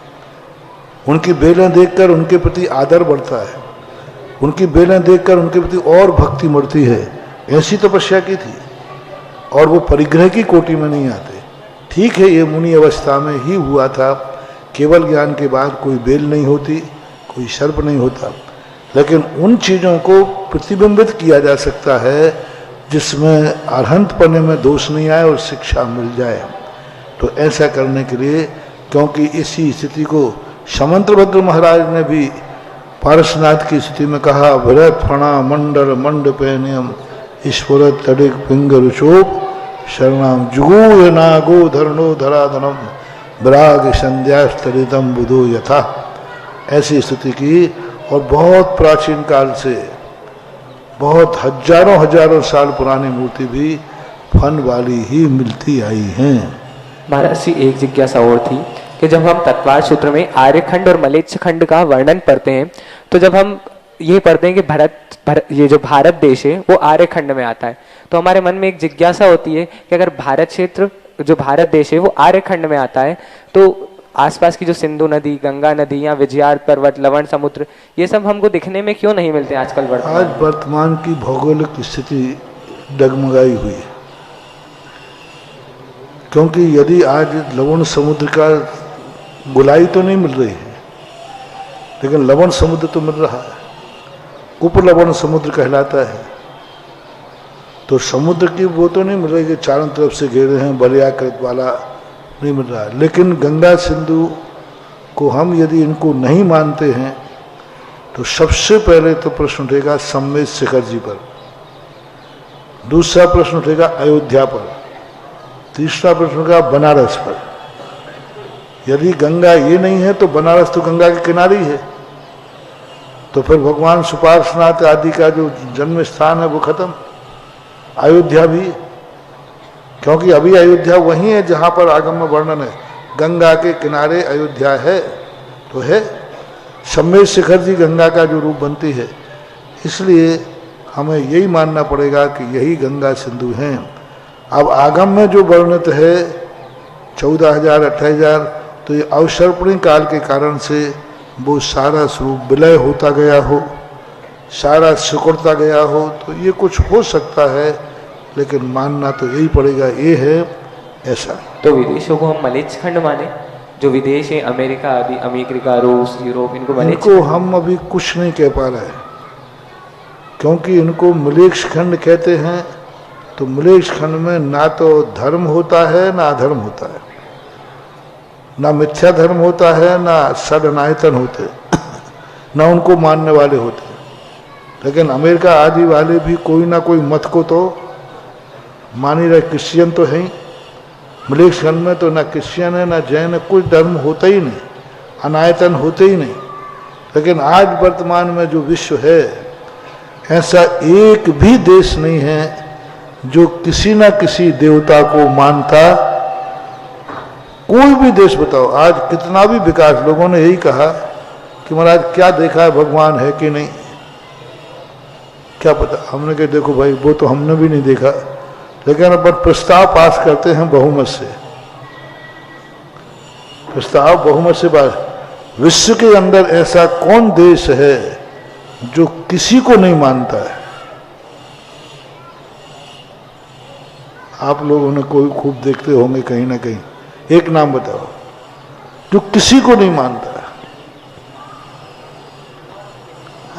उनकी बेलें देखकर उनके प्रति आदर बढ़ता है, उनकी बेलें देखकर उनके प्रति और भक्ति बढ़ती है। ऐसी तपस्या की थी, और वो परिग्रह की कोटि में नहीं आते। ठीक है, ये मुनि अवस्था में ही हुआ था, केवल ज्ञान के बाद कोई बेल नहीं होती, कोई सर्प नहीं होता, लेकिन उन चीज़ों को प्रतिबिंबित किया जा सकता है जिसमें अरहंत पने में दोष नहीं आए और शिक्षा मिल जाए। तो ऐसा करने के लिए क्योंकि इसी स्थिति को समंत्रभद्र महाराज ने भी पारसनाथ की स्थिति में कहा, भरत फणा मंडल मंडपेनियम ईश्वर तडिक पिंगर चोप शरणाम जुगो नागो धरणो धराधनम विराग संध्यास्तरितम बुधो यथा। ऐसी स्थिति की और बहुत प्राचीन काल से, बहुत हजारों हजारों साल पुरानी मूर्ति भी फन वाली ही मिलती आई हैं। महाराज जी एक जिज्ञासा और थी कि जब हम तत्वार सूत्र में आर्यखंड और मलेच्छ खंड का वर्णन पढ़ते हैं, तो जब हम ये पढ़ते हैं कि ये जो भारत देश है वो आर्यखंड में आता है, तो हमारे मन में एक जिज्ञासा होती है कि अगर भारत क्षेत्र जो भारत देश है वो आर्यखंड में आता है, तो आसपास की जो सिंधु नदी, गंगा नदी या विजयार्थ पर्वत, लवण समुद्र, ये सब हमको दिखने में क्यों नहीं मिलते आजकल? आज वर्तमान की भौगोलिक स्थिति डगमगाई हुई है, क्योंकि यदि आज लवण समुद्र का गुलाई तो नहीं मिल रही है, लेकिन लवण समुद्र तो मिल रहा है, उपलवण समुद्र कहलाता है। तो समुद्र की वो तो नहीं मिल रही कि चारों तरफ से घेरे हैं, बलियाकृत वाला नहीं मिल रहा है। लेकिन गंगा सिंधु को हम यदि इनको नहीं मानते हैं तो सबसे पहले तो प्रश्न उठेगा सम्मेद शिखर जी पर, दूसरा प्रश्न उठेगा अयोध्या पर, तीसरा प्रश्न उठेगा बनारस पर। यदि गंगा ये नहीं है तो बनारस तो गंगा के किनारे ही है, तो फिर भगवान सुपार्श्वनाथ आदि का जो जन्म स्थान है वो खत्म। अयोध्या भी, क्योंकि अभी अयोध्या वही है जहाँ पर आगम में वर्णन है, गंगा के किनारे अयोध्या है, तो है सम्मेद शिखर जी गंगा का जो रूप बनती है। इसलिए हमें यही मानना पड़ेगा कि यही गंगा सिंधु हैं। अब आगम में जो वर्णित है 14,000 28,000, तो ये अवसर्पणी काल के कारण से वो सारा स्वरूप विलय होता गया हो, सारा सिकुड़ता गया हो, तो ये कुछ हो सकता है, लेकिन मानना तो यही पड़ेगा ये है ऐसा। तो विदेशों को हम मलेच्छ खंड माने, जो विदेश है अमेरिका आदि, अमेरिका, रूस, यूरोप, इनको हम अभी कुछ नहीं कह पा रहे हैं, क्योंकि इनको मलेच्छ खंड कहते हैं। तो मलेच्छ खंड में ना तो धर्म होता है ना अधर्म होता है, ना मिथ्या धर्म होता है ना सदनायतन होते ना उनको मानने वाले होते। लेकिन अमेरिका आदि वाले भी कोई ना कोई मत को तो मान ही रहे। क्रिश्चियन तो है ही, मलेच्छ खंड में तो ना क्रिश्चियन है ना जैन है, कोई धर्म होता ही नहीं, अनायतन होते ही नहीं। लेकिन आज वर्तमान में जो विश्व है, ऐसा एक भी देश नहीं है जो किसी ना किसी देवता को मानता। कोई भी देश बताओ, आज कितना भी विकास, लोगों ने यही कहा कि महाराज क्या देखा है, भगवान है कि नहीं, क्या पता। हमने कहा देखो भाई वो तो हमने भी नहीं देखा, लेकिन अपन प्रस्ताव पास करते हैं बहुमत से, प्रस्ताव बहुमत से पास। विश्व के अंदर ऐसा कौन देश है जो किसी को नहीं मानता है? आप लोगों ने कोई खूब देखते होंगे कहीं ना कहीं, एक नाम बताओ जो किसी को नहीं मानता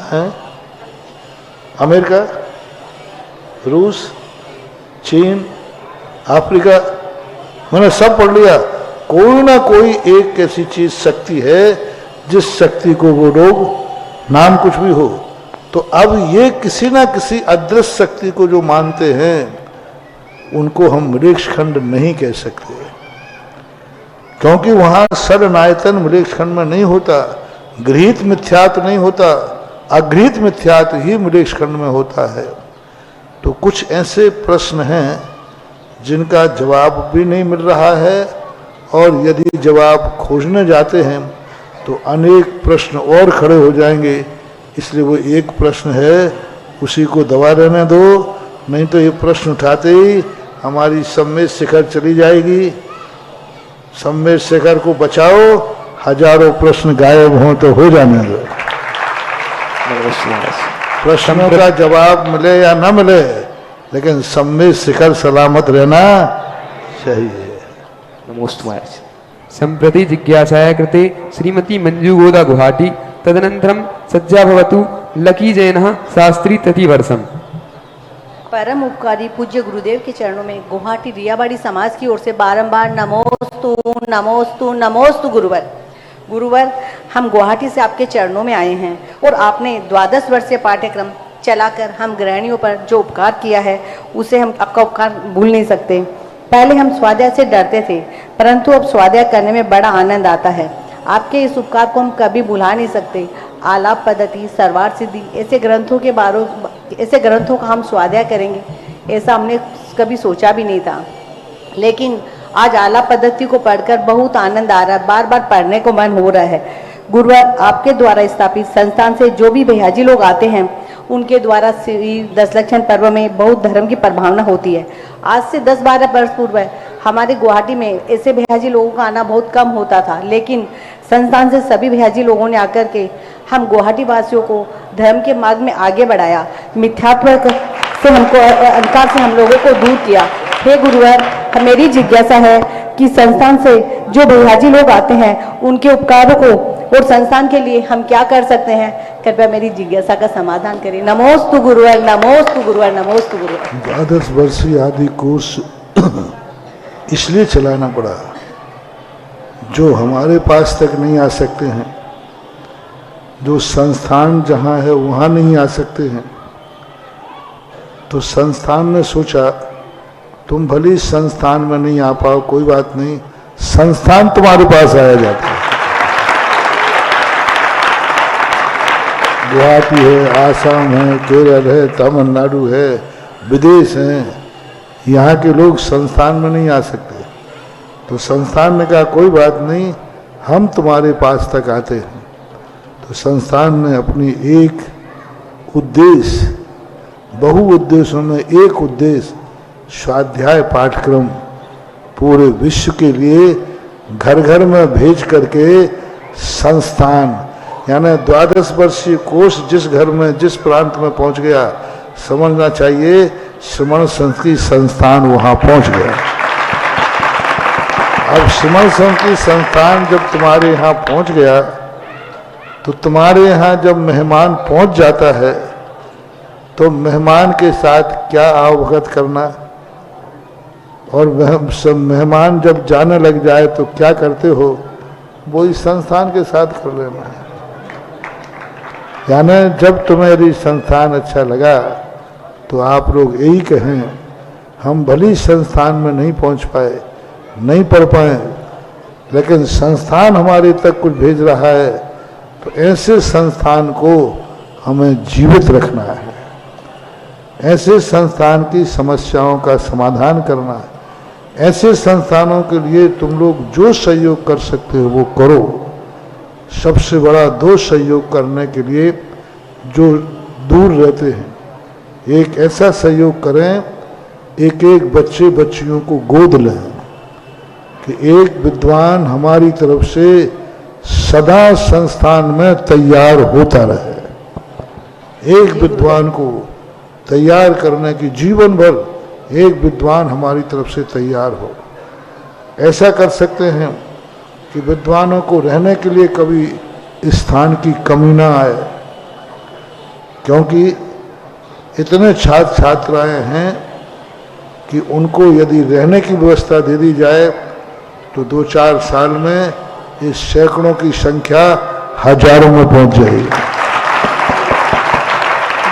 है? अमेरिका, रूस, चीन, अफ्रीका, मैंने सब पढ़ लिया। कोई ना कोई एक ऐसी चीज शक्ति है जिस शक्ति को वो लोग, नाम कुछ भी हो, तो अब ये किसी ना किसी अदृश्य शक्ति को जो मानते हैं उनको हम मलेच्छ खंड नहीं कह सकते, क्योंकि वहां सदनायतन मलेच्छ खंड में नहीं होता, गृहीत मिथ्यात नहीं होता, अगृहीत मिथ्यात ही मलेच्छ खंड में होता है। तो कुछ ऐसे प्रश्न हैं जिनका जवाब भी नहीं मिल रहा है, और यदि जवाब खोजने जाते हैं तो अनेक प्रश्न और खड़े हो जाएंगे। इसलिए वो एक प्रश्न है उसी को दबा रहने दो, नहीं तो ये प्रश्न उठाते ही हमारी सम्मेद शिखर चली जाएगी। सम्मेद शिखर को बचाओ, हजारों प्रश्न गायब हों तो हो जाने दो। प्रश्नों का जवाब मिले या न मिले, लेकिन सम्मेद शिखर सलामत रहना चाहिए। नमोस्तुते। सम्प्रति जिज्ञासाया कृते श्रीमती मंजू गोदा गुवाहाटी, तदनन्तरं सज्जा भवतु लकी जैनः शास्त्री ततिवर्षम्। परम उपकारी पूज्य गुरुदेव के चरणों में गुवाहाटी रियाबाड़ी समाज की ओर से बारंबार नमोस्तु नमोस्तु नमोस्तु गुरुवर। गुरुवर, हम गुवाहाटी से आपके चरणों में आए हैं और आपने 12 वर्षीय पाठ्यक्रम चलाकर हम गृहिणियों पर जो उपकार किया है उसे हम आपका उपकार भूल नहीं सकते। पहले हम स्वाध्याय से डरते थे, परंतु अब स्वाध्याय करने में बड़ा आनंद आता है। आपके इस उपकार को हम कभी भुला नहीं सकते। आलाप पद्धति, सर्वार्थ सिद्धि ऐसे ग्रंथों का हम स्वाध्याय करेंगे, ऐसा हमने कभी सोचा भी नहीं था। लेकिन आज आलाप पद्धति को पढ़कर बहुत आनंद आ रहा है, बार बार पढ़ने को मन हो रहा है। गुरुवर, आपके द्वारा स्थापित संस्थान से जो भी भैयाजी लोग आते हैं उनके द्वारा श्री दशलक्षण पर्व में बहुत धर्म की प्रभावना होती है। आज से 10-12 वर्ष पूर्व हमारे गुवाहाटी में ऐसे भैयाजी लोगों का आना बहुत कम होता था, लेकिन संस्थान से सभी भैयाजी लोगों ने आकर के हम गुवाहाटी वासियों को धर्म के मार्ग में आगे बढ़ाया, मिथ्यात्व से हमको अंधकार से हम लोगों को दूर किया। हे गुरुवर, मेरी जिज्ञासा है कि संस्थान से जो भैयाजी लोग आते हैं उनके उपकारों को और संस्थान के लिए हम क्या कर सकते हैं, कृपया मेरी जिज्ञासा का समाधान करें। नमोस्तु गुरुवर, नमोस्तु गुरुवर, नमोस्तु गुरुवर। 12 वर्षीय आदि कोर्स इसलिए चलाना पड़ा, जो हमारे पास तक नहीं आ सकते हैं, जो संस्थान जहाँ है वहाँ नहीं आ सकते हैं, तो संस्थान ने सोचा तुम भली संस्थान में नहीं आ पाओ, कोई बात नहीं, संस्थान तुम्हारे पास आया जाता है। गुवाहाटी है, आसाम है, केरल है, तमिलनाडु है, विदेश हैं, यहाँ के लोग संस्थान में नहीं आ सकते। तो संस्थान ने कहा कोई बात नहीं, हम तुम्हारे पास तक आते हैं। तो संस्थान ने अपनी एक उद्देश्य, बहु उद्देश्यों में एक उद्देश्य, स्वाध्याय पाठ्यक्रम पूरे विश्व के लिए घर घर में भेज करके संस्थान, यानी 12 वर्षीय कोर्स जिस घर में जिस प्रांत में पहुंच गया, समझना चाहिए श्रमण संस्कृति संस्थान वहां पहुंच गया। अब श्रमण संस्कृति संस्थान जब तुम्हारे यहाँ पहुंच गया, तो तुम्हारे यहाँ जब मेहमान पहुंच जाता है तो मेहमान के साथ क्या अवगत करना, और सब मेहमान जब जाने लग जाए तो क्या करते हो, वो इस संस्थान के साथ कर लेना है। यानी जब तुम्हारी संस्थान अच्छा लगा तो आप लोग यही कहें, हम भली संस्थान में नहीं पहुंच पाए, नहीं पढ़ पाए, लेकिन संस्थान हमारे तक कुछ भेज रहा है, तो ऐसे संस्थान को हमें जीवित रखना है, ऐसे संस्थान की समस्याओं का समाधान करना है, ऐसे संस्थानों के लिए तुम लोग जो सहयोग कर सकते हो वो करो। सबसे बड़ा 2 सहयोग करने के लिए जो दूर रहते हैं, एक ऐसा सहयोग करें, एक एक बच्चे बच्चियों को गोद लें कि एक विद्वान हमारी तरफ से सदा संस्थान में तैयार होता रहे। एक विद्वान को तैयार करने की जीवन भर एक विद्वान हमारी तरफ से तैयार हो। ऐसा कर सकते हैं कि विद्वानों को रहने के लिए कभी स्थान की कमी ना आए, क्योंकि इतने छात्र छात्राएं हैं कि उनको यदि रहने की व्यवस्था दे दी जाए तो 2-4 साल में इस सैकड़ों की संख्या हजारों में पहुंच जाएगी।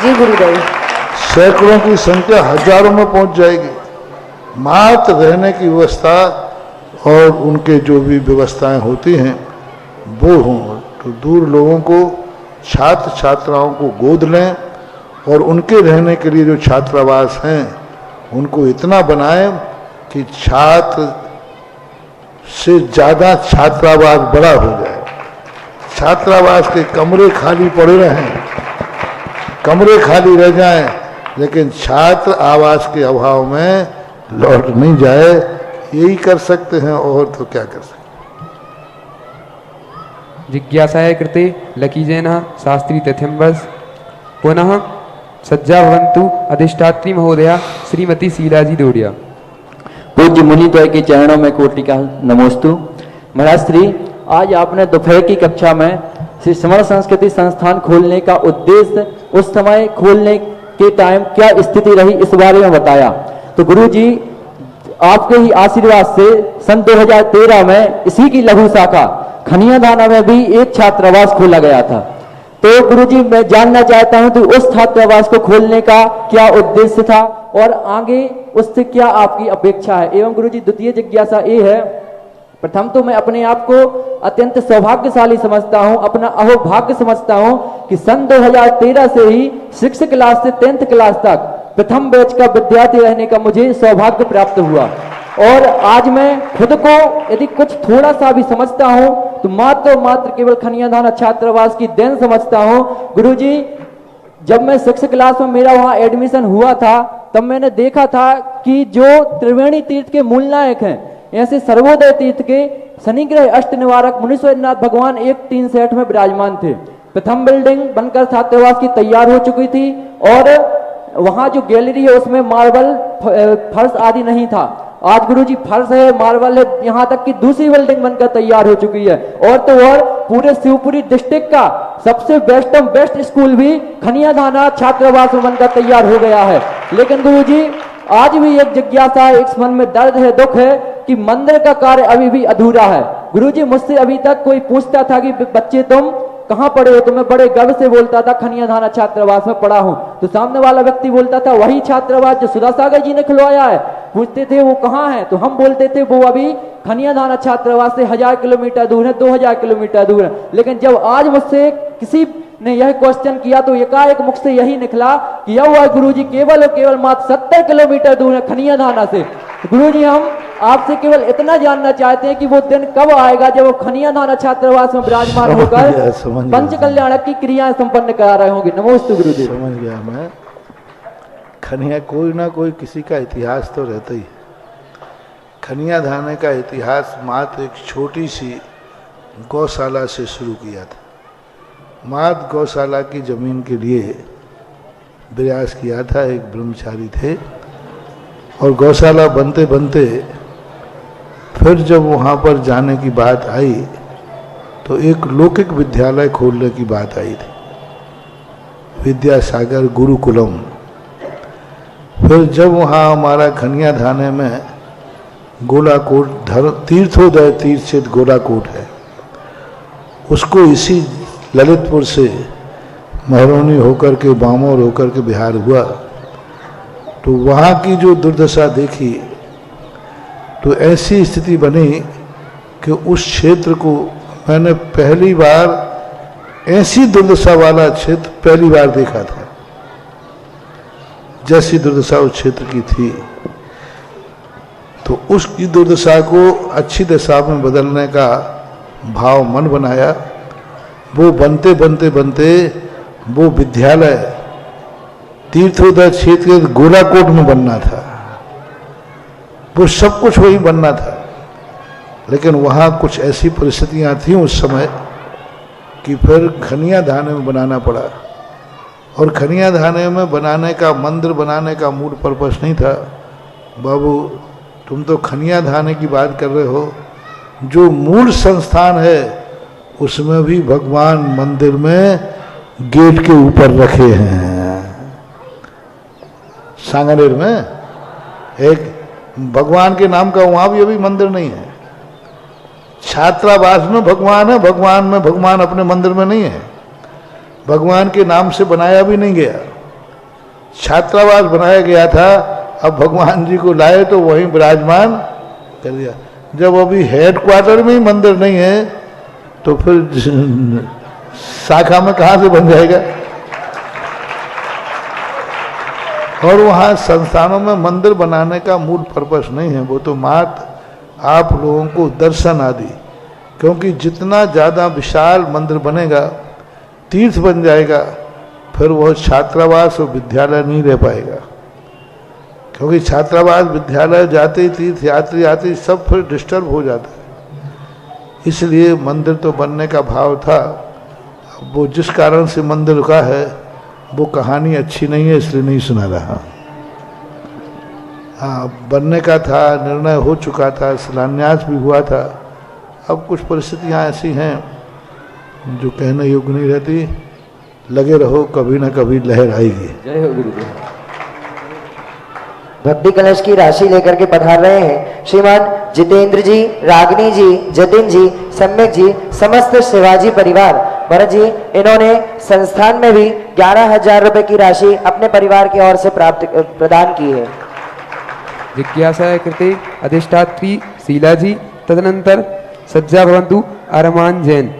जी गुरुदेव। सैकड़ों की संख्या हजारों में पहुंच जाएगी। मात्र रहने की व्यवस्था और उनके जो भी व्यवस्थाएं होती हैं वो हों, तो दूर लोगों को, छात्र छात्राओं को गोद लें और उनके रहने के लिए जो छात्रावास हैं उनको इतना बनाएं कि छात्र से ज़्यादा छात्रावास बड़ा हो जाए। छात्रावास के कमरे खाली पड़े रहें, कमरे खाली रह जाएं, लेकिन छात्र आवास के अभाव में लौट नहीं जाए। यही कर सकते हैं, और तो क्या कर सकते हैं। जिज्ञासाय कृते लकीजेन शास्त्री तथ्यम्बस पुनः सज्जा भवन्तु अधिष्ठात्री महोदया श्रीमती शीलाजी दोड़िया। पूज्य मुनिद्वय के चरणों में कोटि का नमोस्तु। महाराज श्री, आज आपने दोपहर की कक्षा में श्री श्रमण संस्कृति संस्थान खोलने का उद्देश्य, उस समय खोलने के टाइम क्या स्थिति रही इस बारे में बताया। तो गुरुजी आपके ही आशीर्वाद से सन 2013 में इसी की लघु शाखा खनियाधाना में भी एक छात्रावास खोला गया था। तो गुरुजी मैं जानना चाहता हूं तो उस छात्रावास को खोलने का क्या उद्देश्य था और आगे उससे क्या आपकी अपेक्षा है। एवं गुरुजी द्वितीय जिज्ञासा ये है, प्रथम तो मैं अपने आप को अत्यंत सौभाग्यशाली समझता हूं, अपना अहोभाग्य समझता हूं कि सन 2013 से ही 6th क्लास से 10th क्लास तक प्रथम बैच का विद्यार्थी रहने का मुझे सौभाग्य प्राप्त हुआ। और आज मैं खुद को यदि कुछ थोड़ा सा भी समझता हूं तो मात्र केवल खनियाधाना छात्रावास की देन समझता हूं। गुरुजी जब मैं 6th क्लास में मेरा वहां एडमिशन हुआ था तब मैंने देखा था कि जो त्रिवेणी तीर्थ के मूल नायक हैं, ऐसे सर्वोदय तीर्थ के शनिग्रह अष्ट निवारक मुनीश्वरनाथ भगवान 1:3 में विराजमान थे। प्रथम बिल्डिंग बनकर छात्रावास की तैयार हो चुकी थी और वहां जो गैलरी है उसमें मार्बल फर्श आदि नहीं था। आज गुरुजी फर्श है, मार्बल है, यहाँ तक कि दूसरी बिल्डिंग बनकर तैयार हो चुकी है। और तो और पूरे शिवपुरी डिस्ट्रिक्ट का सबसे बेस्ट स्कूल भी खनियाधाना छात्रावास में बनकर तैयार हो गया है। लेकिन गुरुजी आज भी एक जिज्ञासा है, एक मन में दर्द है, दुख है कि मंदिर का कार्य अभी भी अधूरा है। गुरुजी मुझसे अभी तक कोई पूछता था कि बच्चे तुम कहाँ पढ़े हो, तो मैं बड़े गर्व से बोलता था खनियाधाना छात्रावास में पढ़ा हूँ। तो सामने वाला व्यक्ति बोलता था वही छात्रावास जो सुधा सागर जी ने खुलवाया है। पूछते थे वो कहाँ है, तो हम बोलते थे वो अभी खनियाधाना छात्रावास से 1000 किलोमीटर दूर है, 2000 किलोमीटर दूर है। लेकिन जब आज मुझसे किसी ने यह क्वेश्चन किया तो एकाएक मुख से यही निकला कि यह हुआ गुरुजी केवल और केवल मात्र 70 किलोमीटर दूर है खनियाधाना से। गुरुजी हम आपसे केवल इतना जानना चाहते हैं कि वो दिन कब आएगा जब वो खनियाधाना छात्रावास में विराजमान होकर पंच कल्याणक की क्रियाएं संपन्न करा रहे होंगे। नमोस्तु गुरुदेव। समझ गया मैं। खनिया कोई ना कोई किसी का इतिहास तो रहता ही। खनियाधाने का इतिहास मात्र एक छोटी सी गौशाला से शुरू किया था। मात्र गौशाला की जमीन के लिए प्रयास किया था, एक ब्रह्मचारी थे और गौशाला बनते बनते फिर जब वहाँ पर जाने की बात आई तो एक लौकिक विद्यालय खोलने की बात आई थी, विद्यासागर गुरुकुलम। फिर जब वहाँ हमारा खनियाधाने में गोलाकोट तीर्थोदय तीर्थ क्षेत्र गोलाकोट है, उसको इसी ललितपुर से महरौनी होकर के बामोर होकर के बिहार हुआ तो वहाँ की जो दुर्दशा देखी तो ऐसी स्थिति बनी कि उस क्षेत्र को मैंने पहली बार ऐसी दुर्दशा वाला क्षेत्र पहली बार देखा था। जैसी दुर्दशा उस क्षेत्र की थी तो उसकी दुर्दशा को अच्छी दशा में बदलने का भाव मन बनाया। वो बनते बनते बनते वो विद्यालय तीर्थोदय क्षेत्र के गोलाकोट में बनना था, वो सब कुछ वही बनना था। लेकिन वहाँ कुछ ऐसी परिस्थितियाँ थी उस समय कि फिर खनियाधाने में बनाना पड़ा। और खनियाधाने में बनाने का मंदिर बनाने का मूल पर्पस नहीं था। बाबू तुम तो खनियाधाने की बात कर रहे हो, जो मूल संस्थान है उसमें भी भगवान मंदिर में गेट के ऊपर रखे हैं। सांगनेर में एक भगवान के नाम का वहां भी अभी मंदिर नहीं है। छात्रावास में भगवान है, भगवान में भगवान अपने मंदिर में नहीं है। भगवान के नाम से बनाया भी नहीं गया, छात्रावास बनाया गया था। अब भगवान जी को लाए तो वहीं विराजमान कर दिया। जब अभी हेडक्वार्टर में ही मंदिर नहीं है तो फिर शाखा में कहां से बन जाएगा। और वहाँ संस्थानों में मंदिर बनाने का मूल पर्पस नहीं है, वो तो मात्र आप लोगों को दर्शन आदि। क्योंकि जितना ज़्यादा विशाल मंदिर बनेगा, तीर्थ बन जाएगा, फिर वह छात्रावास और विद्यालय नहीं रह पाएगा। क्योंकि छात्रावास विद्यालय जाते ही तीर्थ यात्री आते सब फिर डिस्टर्ब हो जाता है। इसलिए मंदिर तो बनने का भाव था। वो जिस कारण से मंदिर रुका है वो कहानी अच्छी नहीं है, इसलिए नहीं सुना रहा। हाँ, बनने का था, निर्णय हो चुका था, शिलान्यास भी हुआ था। अब कुछ परिस्थितियाँ ऐसी हैं जो कहने योग्य नहीं रहती। लगे रहो, कभी ना कभी लहर आएगी। जय हो गुरुदेव। भक्ति कलश की राशि लेकर के पधार रहे हैं श्रीमान जितेंद्र जी, रागिनी जी, जतिन जी, सम्यक जी, समस्त शिवाजी परिवार। भरत जी, इन्होंने संस्थान में भी 11,000 रुपए की राशि अपने परिवार की ओर से प्रदान की है। जिज्ञासा कृते अधिष्ठात्री शीला जी, तदनंतर सज्जा भवन्तु अरमान जैन।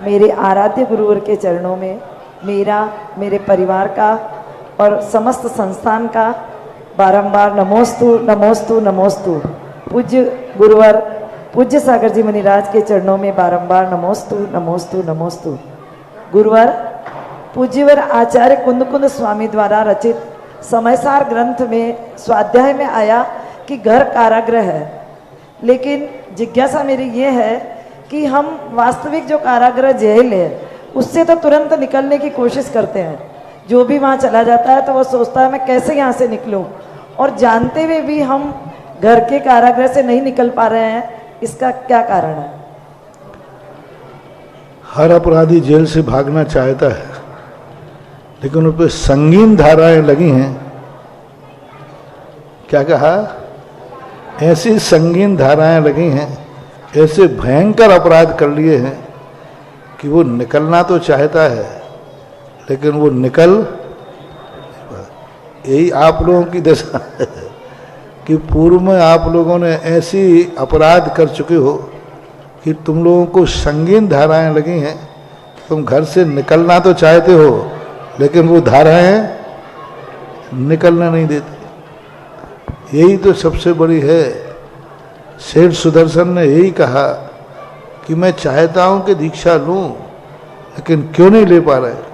मेरे आराध्य गुरुवर के चरणों में मेरा, मेरे परिवार का और समस्त संस्थान का बारंबार नमोस्तु नमोस्तु नमोस्तु। पूज्य गुरुवर पूज्य सागर जी मुनिराज के चरणों में बारंबार नमोस्तु नमोस्तु नमोस्तु। गुरुवर पूज्यवर आचार्य कुंद कुंद स्वामी द्वारा रचित समयसार ग्रंथ में स्वाध्याय में आया कि घर कारागृह है, लेकिन जिज्ञासा मेरी ये है कि हम वास्तविक जो कारागृह जेल है उससे तो तुरंत निकलने की कोशिश करते हैं। जो भी वहाँ चला जाता है तो वो सोचता है मैं कैसे यहाँ से निकलूं, और जानते हुए भी हम घर के कारागृह से नहीं निकल पा रहे हैं। इसका क्या कारण है? हर अपराधी जेल से भागना चाहता है, लेकिन उन पर संगीन धाराएं लगी हैं। क्या कहा? ऐसी संगीन धाराएं लगी हैं, ऐसे भयंकर अपराध कर लिए हैं कि वो निकलना तो चाहता है, लेकिन वो निकल, यही आप लोगों की दशा है कि पूर्व में आप लोगों ने ऐसी अपराध कर चुके हो कि तुम लोगों को संगीन धाराएं लगी हैं। तुम घर से निकलना तो चाहते हो, लेकिन वो धाराएं निकलना नहीं देती। यही तो सबसे बड़ी है। सेठ सुदर्शन ने यही कहा कि मैं चाहता हूं कि दीक्षा लूं, लेकिन क्यों नहीं ले पा रहे।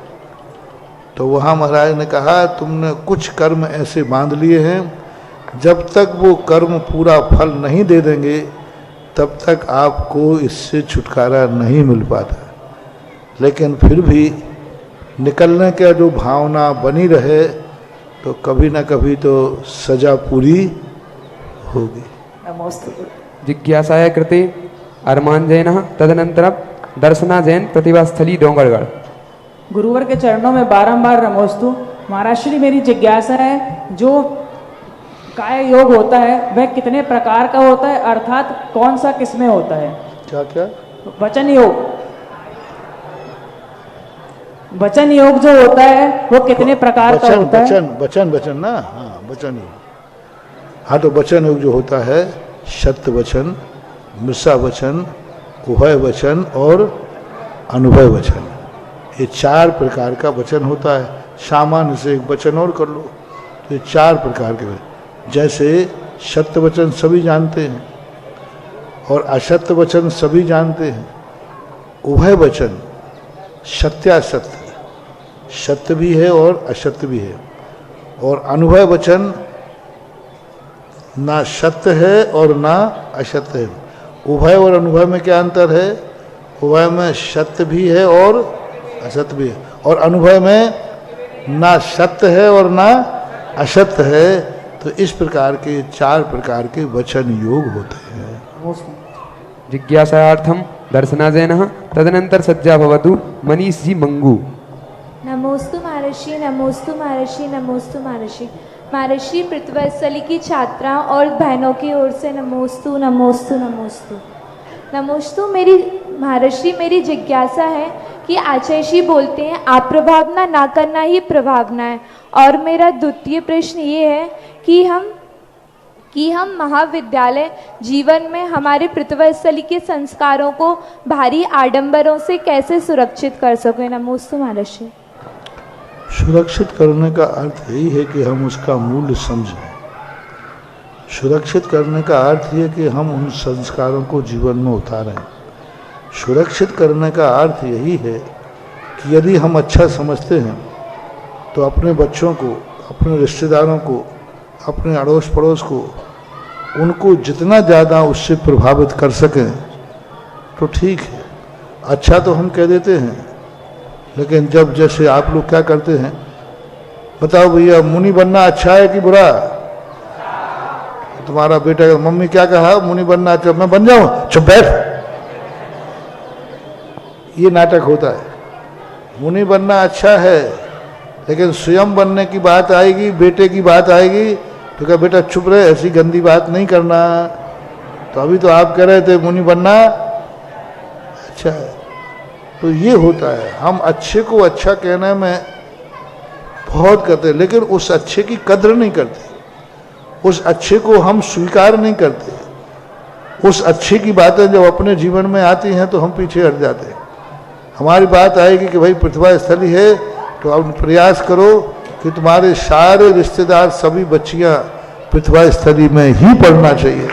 तो वहाँ महाराज ने कहा तुमने कुछ कर्म ऐसे बांध लिए हैं, जब तक वो कर्म पूरा फल नहीं दे देंगे तब तक आपको इससे छुटकारा नहीं मिल पाता। लेकिन फिर भी निकलने का जो भावना बनी रहे तो कभी ना कभी तो सजा पूरी होगी। नमोस्तु। जिज्ञासाया कृते अरमान जैन, तदनंतर दर्शना जैन, प्रतिभास्थली डोंगरगढ़। गुरुवर के चरणों में बारंबार नमोस्तु। महाराज श्री, मेरी जिज्ञासा है, जो काय योग होता है वह कितने प्रकार का होता है, अर्थात कौन सा किसमें होता है? क्या क्या? वचन योग। वचन योग जो होता है वो कितने प्रकार का होता है? वचन ना, हाँ वचन योग। हाँ, तो वचन योग जो होता है सत्य वचन, मृषा वचन, उभय वचन और अनुभय वचन, ये 4 प्रकार का वचन होता है। सामान्य से एक वचन और कर लो तो ये 4 प्रकार के वचन। जैसे सत्य वचन सभी जानते हैं और असत्य वचन सभी जानते हैं। उभय वचन सत्यासत्य, सत्य भी है और असत्य भी है। और अनुभय वचन ना सत्य है और ना असत्य है। उभय और अनुभय में क्या अंतर है? उभय में सत्य भी है और असत्य भी है, और अनुभव में ना सत्य है और ना असत्य है। तो इस प्रकार के 4 प्रकार के वचन योग होते हैं। जिज्ञासार्थम दर्शना जैन, तदनंतर सज्जा भवतु मनीष जी मंगू। नमोस्तु महर्षि, नमोस्तु महर्षि, नमोस्तु महर्षि। महर्षि पृथ्वीस्थली की छात्राओं और बहनों की ओर से नमोस्तु नमोस्तु नमोस्तु नमोस्तु। मेरी महर्षि, मेरी जिज्ञासा है कि आचार्य जी बोलते हैं अप्रभावना ना करना ही प्रभावना है, और मेरा द्वितीय प्रश्न ये है कि हम महाविद्यालय जीवन में हमारे पृथ्वीस्थली के संस्कारों को भारी आडंबरों से कैसे सुरक्षित कर सकें? नमोस्तु महर्षि। सुरक्षित करने का अर्थ यही है कि हम उसका मूल्य समझें। सुरक्षित करने का अर्थ ये कि हम उन संस्कारों को जीवन में उतारें। सुरक्षित करने का अर्थ यही है कि यदि हम अच्छा समझते हैं तो अपने बच्चों को, अपने रिश्तेदारों को, अपने अड़ोस पड़ोस को, उनको जितना ज़्यादा उससे प्रभावित कर सकें तो ठीक है। अच्छा तो हम कह देते हैं, लेकिन जब जैसे आप लोग क्या करते हैं, बताओ भैया मुनि बनना अच्छा है कि बुरा? तुम्हारा बेटा मम्मी क्या कहा, मुनि बनना अच्छा, मैं बन जाऊं, चुप बैठ। ये नाटक होता है। मुनि बनना अच्छा है, लेकिन स्वयं बनने की बात आएगी, बेटे की बात आएगी तो क्या बेटा चुप रहे, ऐसी गंदी बात नहीं करना। तो अभी तो आप कह रहे थे मुनि बनना अच्छा है। तो ये होता है, हम अच्छे को अच्छा कहने में बहुत करते हैं, लेकिन उस अच्छे की कद्र नहीं करते, उस अच्छे को हम स्वीकार नहीं करते। उस अच्छे की बातें जब अपने जीवन में आती हैं तो हम पीछे हट जाते हैं। हमारी बात आएगी कि भाई प्रतिभा स्थली है, तो अब प्रयास करो कि तुम्हारे सारे रिश्तेदार, सभी बच्चियां प्रतिभा स्थली में ही पढ़ना चाहिए।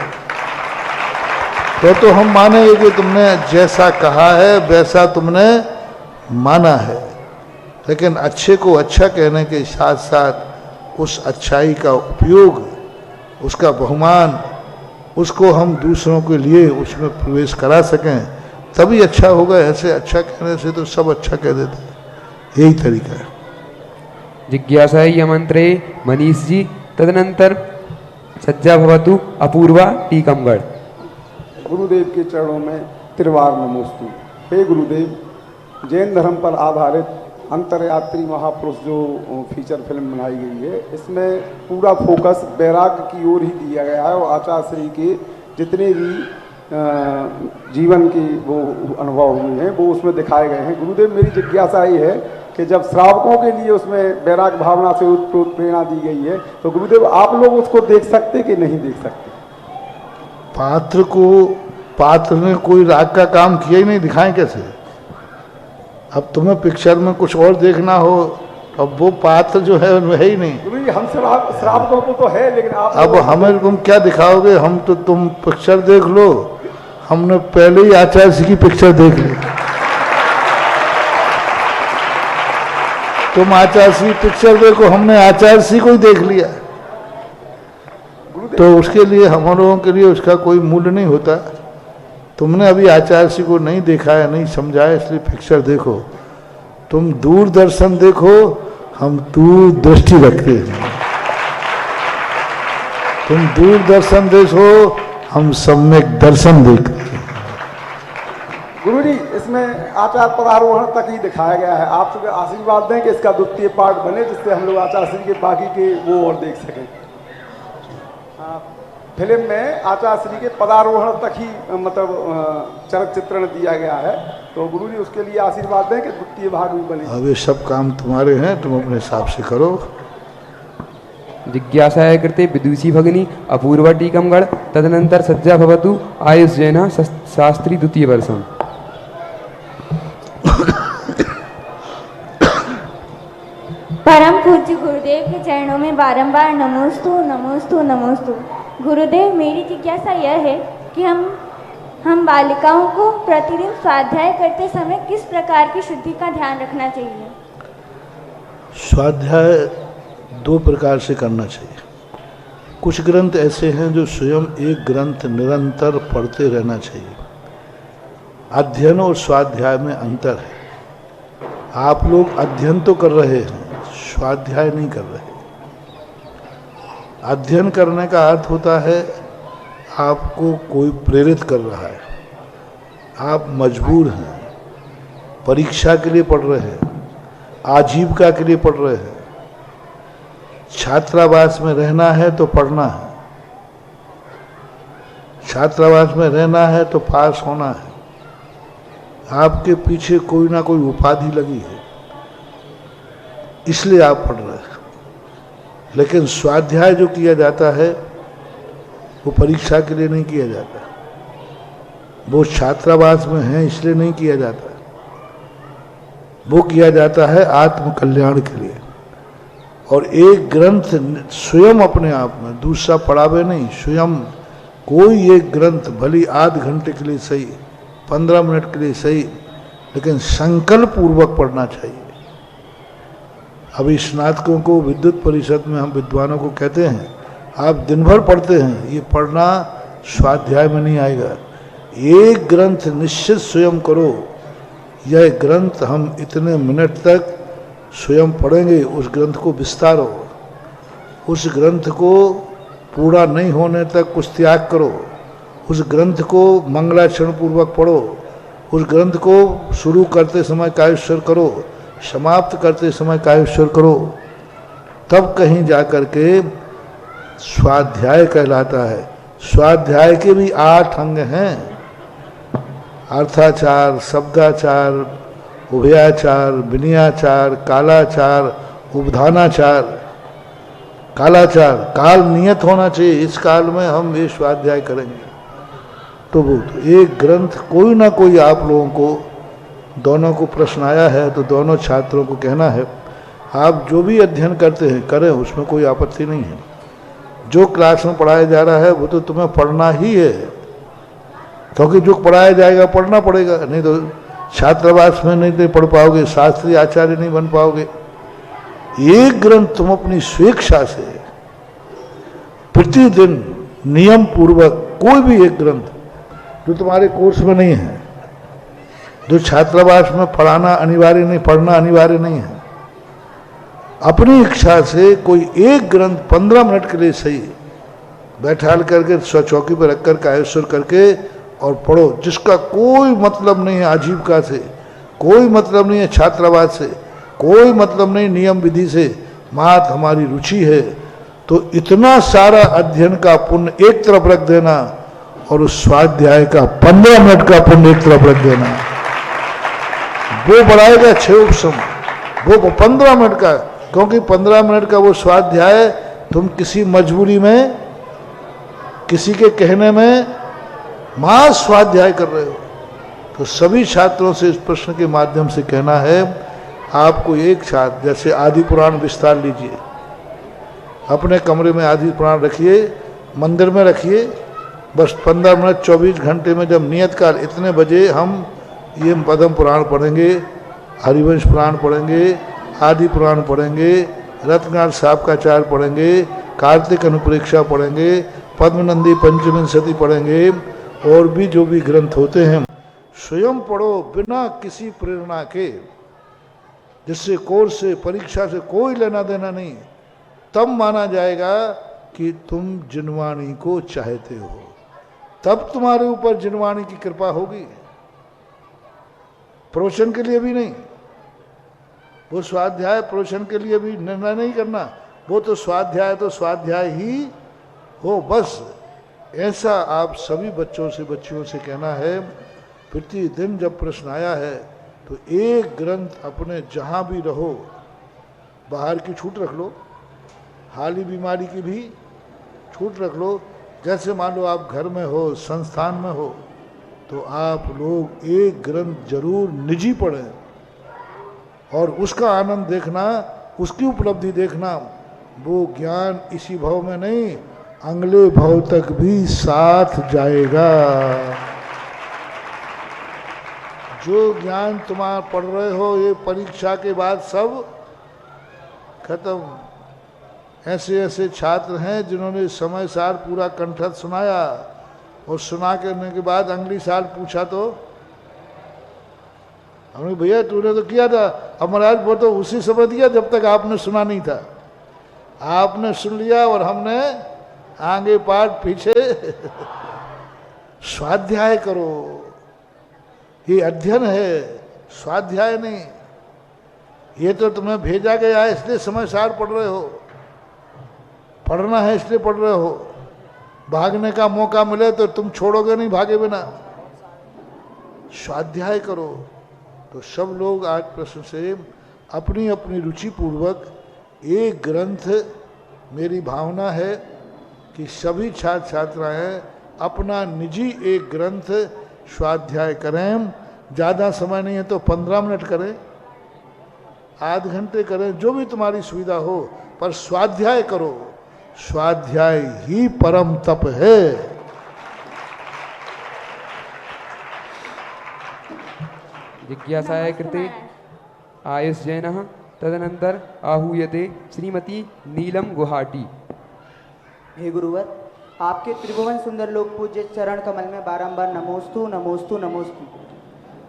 तो हम मानेंगे कि तुमने जैसा कहा है वैसा तुमने माना है। लेकिन अच्छे को अच्छा कहने के साथ साथ उस अच्छाई का उपयोग, उसका बहुमान, उसको हम दूसरों के लिए उसमें प्रवेश करा सकें, तभी अच्छा होगा। ऐसे अच्छा कहने से तो सब अच्छा कह देते हैं, यही तरीका है। जिज्ञासा यमंत्रे मनीष जी, तदनंतर सज्जा भवतु अपूर्वा टीकमगढ़। गुरुदेव के चरणों में त्रिवार नमोस्तु। हे गुरुदेव, जैन धर्म पर आधारित अंतरयात्री महापुरुष जो फीचर फिल्म बनाई गई है, इसमें पूरा फोकस वैराग्य की ओर ही दिया गया है और आचार्य श्री के जितने भी जीवन की वो अनुभव हुए हैं वो उसमें दिखाए गए हैं। गुरुदेव, मेरी जिज्ञासा ये है कि जब श्रावकों के लिए उसमें वैराग्य भावना से प्रेरणा दी गई है, तो गुरुदेव आप लोग उसको देख सकते कि नहीं देख सकते? पात्र ने कोई राग का काम किया ही नहीं, दिखाएं कैसे? अब तुम्हें पिक्चर में कुछ और देखना हो, अब वो पात्र जो है वो है ही नहीं। हम श्रावकों को तो है, लेकिन आप अब हमें तुम क्या दिखाओगे? हम तो, तुम पिक्चर देख लो, हमने पहले ही आचार्य जी की पिक्चर देख ली। तुम आचार्य जी की पिक्चर देखो, हमने आचार्य जी को ही देख लिया। तो उसके लिए हम लोगों के लिए उसका कोई मूल्य नहीं होता। तुमने अभी आचार्य जी को नहीं देखा है, नहीं समझा है, इसलिए पिक्चर देखो। तुम दूरदर्शन देखो, हम दूर दृष्टि रखते हैं। तुम दूरदर्शन देखो, हम सम्यक दर्शन देखते हैं। गुरुजी, इसमें आचार पदारोहण तक ही दिखाया गया है। आप सब आशीर्वाद दें कि इसका द्वितीय पार्ट बने, जिससे हम लोग आचार्य श्री के बाकी के वो और देख सकें। फिल्म में आचार्य श्री के पदारोहण तक ही मतलब चरित्र चित्रण दिया गया है, तो गुरुजी उसके लिए आशीर्वाद दें कि द्वितीय भाग भी बने। अब ये सब काम तुम्हारे हैं, तुम अपने हिसाब से करो। जिज्ञासाया कृते विदुषी भगिनी अपूर्वा टीकमगढ़, तदनंतर सज्जा भवतु आयुष जैन शास्त्री द्वितीय वर्षम। परम पूज्य गुरुदेव के चरणों में बारंबार नमोस्तु नमोस्तु नमोस्तु। गुरुदेव, मेरी जिज्ञासा यह है कि हम बालिकाओं को प्रतिदिन स्वाध्याय करते समय किस प्रकार की शुद्धि का ध्यान रखना चाहिए? स्वाध्याय दो प्रकार से करना चाहिए। कुछ ग्रंथ ऐसे हैं जो स्वयं एक ग्रंथ निरंतर पढ़ते रहना चाहिए। अध्ययन और स्वाध्याय में अंतर है। आप लोग अध्ययन तो कर रहे हैं, स्वाध्याय नहीं कर रहे। अध्ययन करने का अर्थ होता है आपको कोई प्रेरित कर रहा है, आप मजबूर हैं, परीक्षा के लिए पढ़ रहे हैं, आजीविका के लिए पढ़ रहे हैं, छात्रावास में रहना है तो पढ़ना है, छात्रावास में रहना है तो पास होना है, आपके पीछे कोई ना कोई उपाधि लगी है, इसलिए आप पढ़ रहे हैं। लेकिन स्वाध्याय जो किया जाता है वो परीक्षा के लिए नहीं किया जाता, वो छात्रावास में है इसलिए नहीं किया जाता, वो किया जाता है आत्म कल्याण के लिए। और एक ग्रंथ स्वयं अपने आप में, दूसरा पढ़ावे नहीं, स्वयं कोई एक ग्रंथ भली आध घंटे के लिए सही, 15 मिनट के लिए सही, लेकिन संकल्प पूर्वक पढ़ना चाहिए। अभी स्नातकों को विद्युत परिषद में हम विद्वानों को कहते हैं आप दिन भर पढ़ते हैं, ये पढ़ना स्वाध्याय में नहीं आएगा। एक ग्रंथ निश्चित स्वयं करो, यह ग्रंथ हम इतने मिनट तक स्वयं पढ़ेंगे, उस ग्रंथ को विस्तारो, उस ग्रंथ को पूरा नहीं होने तक कुछ त्याग करो, उस ग्रंथ को मंगलाचरण पूर्वक पढ़ो, उस ग्रंथ को शुरू करते समय कायस्वर करो, समाप्त करते समय कायेश्वर करो, तब कहीं जाकर के स्वाध्याय कहलाता है। स्वाध्याय के भी 8 अंग हैं, अर्थाचार, शब्दाचार, उभयाचार, विनयाचार, कालाचार, उपधानाचार। कालाचार, काल नियत होना चाहिए, इस काल में हम ये स्वाध्याय करेंगे। तो वो एक ग्रंथ कोई ना कोई आप लोगों को, दोनों को प्रश्न आया है तो दोनों छात्रों को कहना है आप जो भी अध्ययन करते हैं करें, उसमें कोई आपत्ति नहीं है। जो क्लास में पढ़ाया जा रहा है वो तो तुम्हें पढ़ना ही है, क्योंकि जो पढ़ाया जाएगा पढ़ना पड़ेगा, नहीं तो छात्रावास में नहीं पढ़ पाओगे, शास्त्रीय आचार्य नहीं बन पाओगे। एक ग्रंथ तुम अपनी स्वेच्छा से प्रतिदिन नियम पूर्वक, कोई भी एक ग्रंथ जो तुम्हारे कोर्स में नहीं है, जो छात्रावास में पढ़ाना अनिवार्य नहीं, पढ़ना अनिवार्य नहीं है, अपनी इच्छा से कोई एक ग्रंथ 15 मिनट के लिए सही बैठाल करके चौकी पर रखकर कायेश्वर करके और पढ़ो, जिसका कोई मतलब नहीं है आजीविका से, कोई मतलब नहीं है छात्रावास से, कोई मतलब नहीं नियम विधि से, मात हमारी रुचि है। तो इतना सारा अध्ययन का पुण्य एक तरफ रख देना और उस स्वाध्याय का 15 मिनट का पुण्य एक तरफ रख देना, वो बढ़ाएगा 6 उपसम, वो 15 मिनट का, क्योंकि 15 मिनट का वो स्वाध्याय तुम किसी मजबूरी में, किसी के कहने में मां स्वाध्याय कर रहे हो। तो सभी छात्रों से इस प्रश्न के माध्यम से कहना है, आपको एक छात्र जैसे आदि पुराण विस्तार लीजिए, अपने कमरे में आदि पुराण रखिए, मंदिर में रखिए, बस 15 मिनट 24 घंटे में जब नियत काल इतने बजे हम ये पद्म पुराण पढ़ेंगे, हरिवंश पुराण पढ़ेंगे, आदि पुराण पढ़ेंगे, रत्नाथ साहब का चार पढ़ेंगे, कार्तिक अनुप्रेक्षा पढ़ेंगे, पद्मनंदी पंचविंशति पढ़ेंगे, और भी जो भी ग्रंथ होते हैं स्वयं पढ़ो बिना किसी प्रेरणा के, जिससे कोर्स से परीक्षा से कोई लेना देना नहीं। तब माना जाएगा कि तुम जिनवाणी को चाहते हो, तब तुम्हारे ऊपर जिनवाणी की कृपा होगी, प्रवचन के लिए भी नहीं। वो स्वाध्याय प्रवचन के लिए भी निर्णय नहीं करना, वो तो स्वाध्याय ही हो बस। ऐसा आप सभी बच्चों से बच्चियों से कहना है। प्रतिदिन जब प्रश्न आया है तो एक ग्रंथ अपने जहाँ भी रहो, बाहर की छूट रख लो, हाली बीमारी की भी छूट रख लो। जैसे मान लो आप घर में हो, संस्थान में हो, तो आप लोग एक ग्रंथ जरूर निजी पढ़ें और उसका आनंद देखना, उसकी उपलब्धि देखना। वो ज्ञान इसी भव में नहीं, अगले भव तक भी साथ जाएगा। जो ज्ञान तुम्हारा पढ़ रहे हो, ये परीक्षा के बाद सब खत्म। ऐसे ऐसे छात्र हैं जिन्होंने समय सार पूरा कंठस्थ सुनाया, और सुना करने के बाद अगली साल पूछा तो हमने, भैया तूने तो किया था, अब महाराज वो तो उसी समय दिया जब तक आपने सुना नहीं था। आपने सुन लिया और हमने आगे पाठ पीछे। स्वाध्याय करो, ये अध्ययन है, स्वाध्याय नहीं। ये तो तुम्हें भेजा गया है इसलिए समय सार पढ़ रहे हो, पढ़ना है इसलिए पढ़ रहे हो। भागने का मौका मिले तो तुम छोड़ोगे नहीं भागे बिना। स्वाध्याय करो। तो सब लोग आज प्रश्न से अपनी अपनी रुचि पूर्वक एक ग्रंथ, मेरी भावना है कि सभी छात्र छात्राएं अपना निजी एक ग्रंथ स्वाध्याय करें। ज़्यादा समय नहीं है तो 15 मिनट करें, आध घंटे करें, जो भी तुम्हारी सुविधा हो, पर स्वाध्याय करो। स्वाध्याय ही परम तप है। जिज्ञासाय कृते आयुष जैन तदनंतर आहूयते श्रीमती नीलम गुवाहाटी। हे गुरुवर, आपके त्रिभुवन सुंदर लोक पूज्य चरण कमल में बारंबार नमोस्तु नमोस्तु नमोस्तु।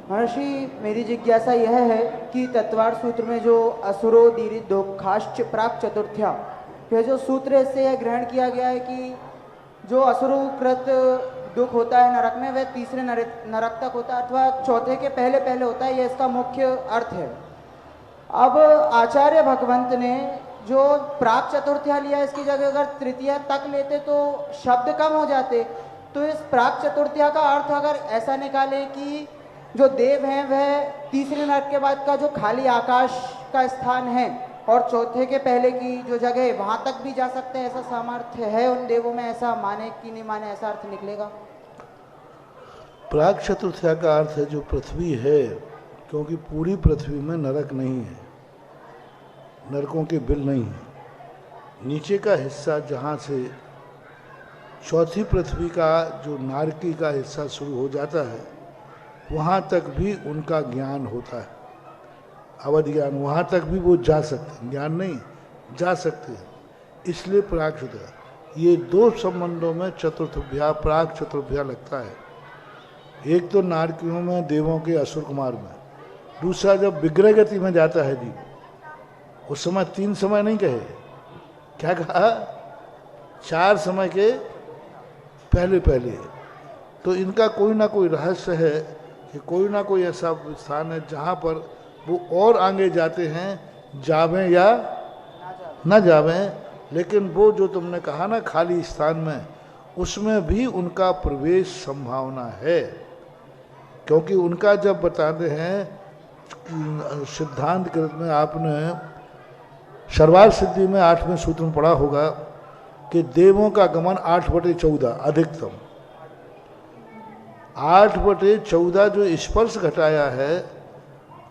महर्षि, मेरी जिज्ञासा यह है कि तत्वार सूत्र में जो असुरो दीरित दोखाश्च प्राक चतुर्थ्या, यह जो सूत्र है इससे यह ग्रहण किया गया है कि जो असुरोकृत दुख होता है नरक में, वह तीसरे नरक तक होता है, अथवा चौथे के पहले पहले होता है। यह इसका मुख्य अर्थ है। अब आचार्य भगवंत ने जो प्राक चतुर्थ्या लिया, इसकी जगह अगर तृतीया तक लेते तो शब्द कम हो जाते। तो इस प्राक चतुर्थ्या का अर्थ अगर ऐसा निकालें कि जो देव हैं वह तीसरे नरक के बाद का जो खाली आकाश का स्थान है और चौथे के पहले की जो जगह है वहां तक भी जा सकते हैं, ऐसा सामर्थ्य है उन देवों में, ऐसा माने कि नहीं माने, ऐसा अर्थ निकलेगा? प्राक चतुर्थ्या का अर्थ है जो पृथ्वी है, क्योंकि पूरी पृथ्वी में नरक नहीं है, नरकों के बिल नहीं है। नीचे का हिस्सा जहाँ से चौथी पृथ्वी का जो नारकी का हिस्सा शुरू हो जाता है वहाँ तक भी उनका ज्ञान होता है, अवध ज्ञान, वहाँ तक भी वो जा सकते हैं, ज्ञान नहीं जा सकते हैं। इसलिए प्राक चतुर्थ्या, ये दो संबंधों में चतुर्थभ्या प्राक चतुर्थभ्या लगता है। एक तो नारकियों में, देवों के, असुर कुमार में, दूसरा जब विग्रह गति में जाता है जी, उस समय 3 समय नहीं कहे, क्या कहा, 4 समय के पहले पहले। तो इनका कोई ना कोई रहस्य है कि कोई ना कोई ऐसा स्थान है जहाँ पर वो और आगे जाते हैं, जावें या ना जावें, लेकिन वो जो तुमने कहा ना खाली स्थान में, उसमें भी उनका प्रवेश संभावना है। क्योंकि उनका जब बताते हैं सिद्धांत कृत में, आपने सर्वार्थ सिद्धि में 8वें सूत्र में पढ़ा होगा कि देवों का गमन 8/14 अधिकतम, 8/14 जो स्पर्श घटाया है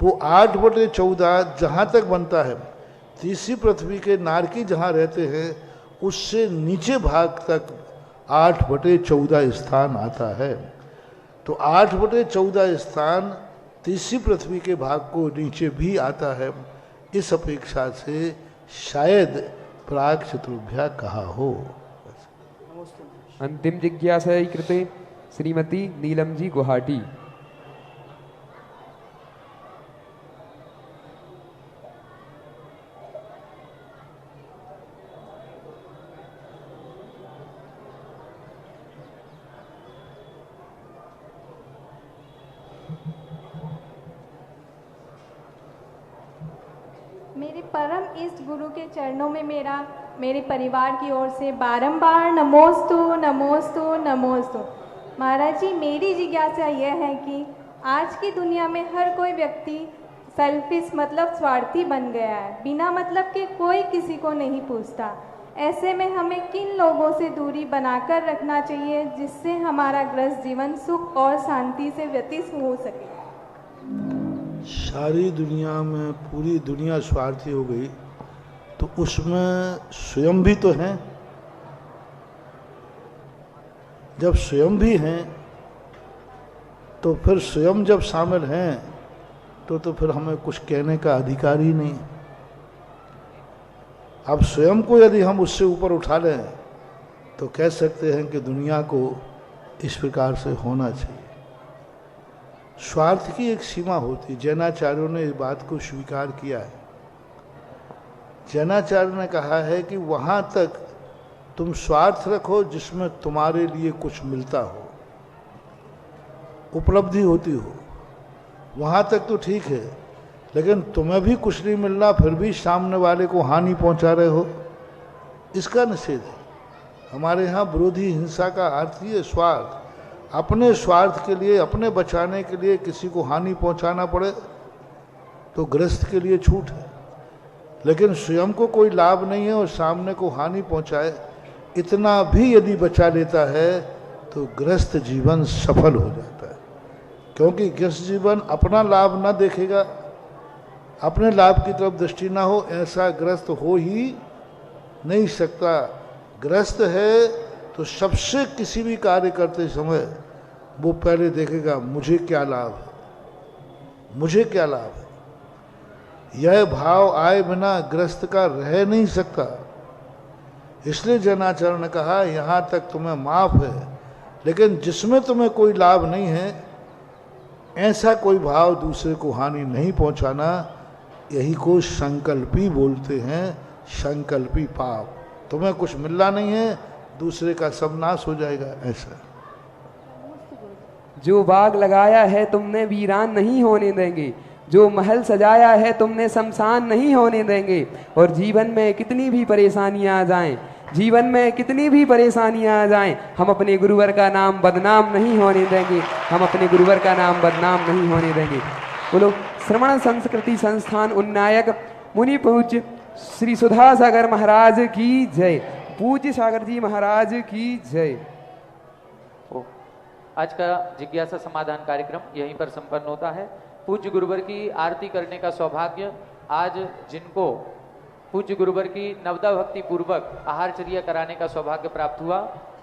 वो 8/14 जहाँ तक बनता है, तीसरी पृथ्वी के नारकी जहाँ रहते हैं उससे नीचे भाग तक 8/14 स्थान आता है। तो 8/14 स्थान तीसरी पृथ्वी के भाग को नीचे भी आता है। इस अपेक्षा से शायद प्राक चतुर्थभ्या कहा हो। अंतिम जिज्ञासा कृते श्रीमती नीलम जी गुवाहाटी। मेरे परम इष्ट गुरु के चरणों में मेरे परिवार की ओर से बारंबार नमोस्तु नमोस्तु नमोस्तु। महाराज जी, मेरी जिज्ञासा यह है कि आज की दुनिया में हर कोई व्यक्ति सेल्फिश मतलब स्वार्थी बन गया है, बिना मतलब के कोई किसी को नहीं पूछता। ऐसे में हमें किन लोगों से दूरी बनाकर रखना चाहिए जिससे हमारा गृहस्थ जीवन सुख और शांति से व्यतीत हो सके? सारी दुनिया में पूरी दुनिया स्वार्थी हो गई तो उसमें स्वयं भी तो हैं। जब स्वयं भी हैं तो फिर स्वयं जब शामिल हैं तो फिर हमें कुछ कहने का अधिकार ही नहीं। अब स्वयं को यदि हम उससे ऊपर उठा लें तो कह सकते हैं कि दुनिया को इस प्रकार से होना चाहिए। स्वार्थ की एक सीमा होती है। जैनाचार्यों ने इस बात को स्वीकार किया है। जैनाचार्य ने कहा है कि वहाँ तक तुम स्वार्थ रखो जिसमें तुम्हारे लिए कुछ मिलता हो, उपलब्धि होती हो, वहाँ तक तो ठीक है, लेकिन तुम्हें भी कुछ नहीं मिलना फिर भी सामने वाले को हानि पहुँचा रहे हो, इसका निषेध है। हमारे यहाँ विरोधी हिंसा का अर्थ ही है स्वार्थ। अपने स्वार्थ के लिए, अपने बचाने के लिए किसी को हानि पहुंचाना पड़े तो गृहस्थ के लिए छूट है, लेकिन स्वयं को कोई लाभ नहीं है और सामने को हानि पहुंचाए, इतना भी यदि बचा लेता है तो गृहस्थ जीवन सफल हो जाता है। क्योंकि गृहस्थ जीवन अपना लाभ ना देखेगा, अपने लाभ की तरफ दृष्टि ना हो, ऐसा गृहस्थ हो ही नहीं सकता। गृहस्थ है तो सबसे किसी भी कार्य करते समय वो पहले देखेगा मुझे क्या लाभ है, मुझे क्या लाभ है। यह भाव आए बिना गृहस्थ का रह नहीं सकता। इसलिए जैनाचार्य ने कहा यहाँ तक तुम्हें माफ है, लेकिन जिसमें तुम्हें कोई लाभ नहीं है ऐसा कोई भाव दूसरे को हानि नहीं पहुँचाना, यही को संकल्पी बोलते हैं। संकल्पी पाप, तुम्हें कुछ मिलना नहीं है, दूसरे का सब नाश हो जाएगा। ऐसा जो बाग लगाया है तुमने वीरान नहीं होने देंगे, जो महल सजाया है तुमने शमशान नहीं होने देंगे। और जीवन में कितनी भी परेशानियां आ जाएं, जीवन में कितनी भी परेशानियां आ जाएं, हम अपने गुरुवर का नाम बदनाम नहीं होने देंगे, हम अपने गुरुवर का नाम बदनाम नहीं होने देंगे। बोलो श्रवण संस्कृति संस्थान उन्नायक मुनि पूज्य श्री सुधा सागर महाराज की जय। पूज्य सागर जी महाराज की जय। आज का जिज्ञासा समाधान कार्यक्रम यहीं पर संपन्न होता है। पूज्य गुरुवर की आरती करने का सौभाग्य आज जिनको पूज्य गुरुवर की नवदा भक्ति पूर्वक आहारचर्या कराने का सौभाग्य प्राप्त हुआ,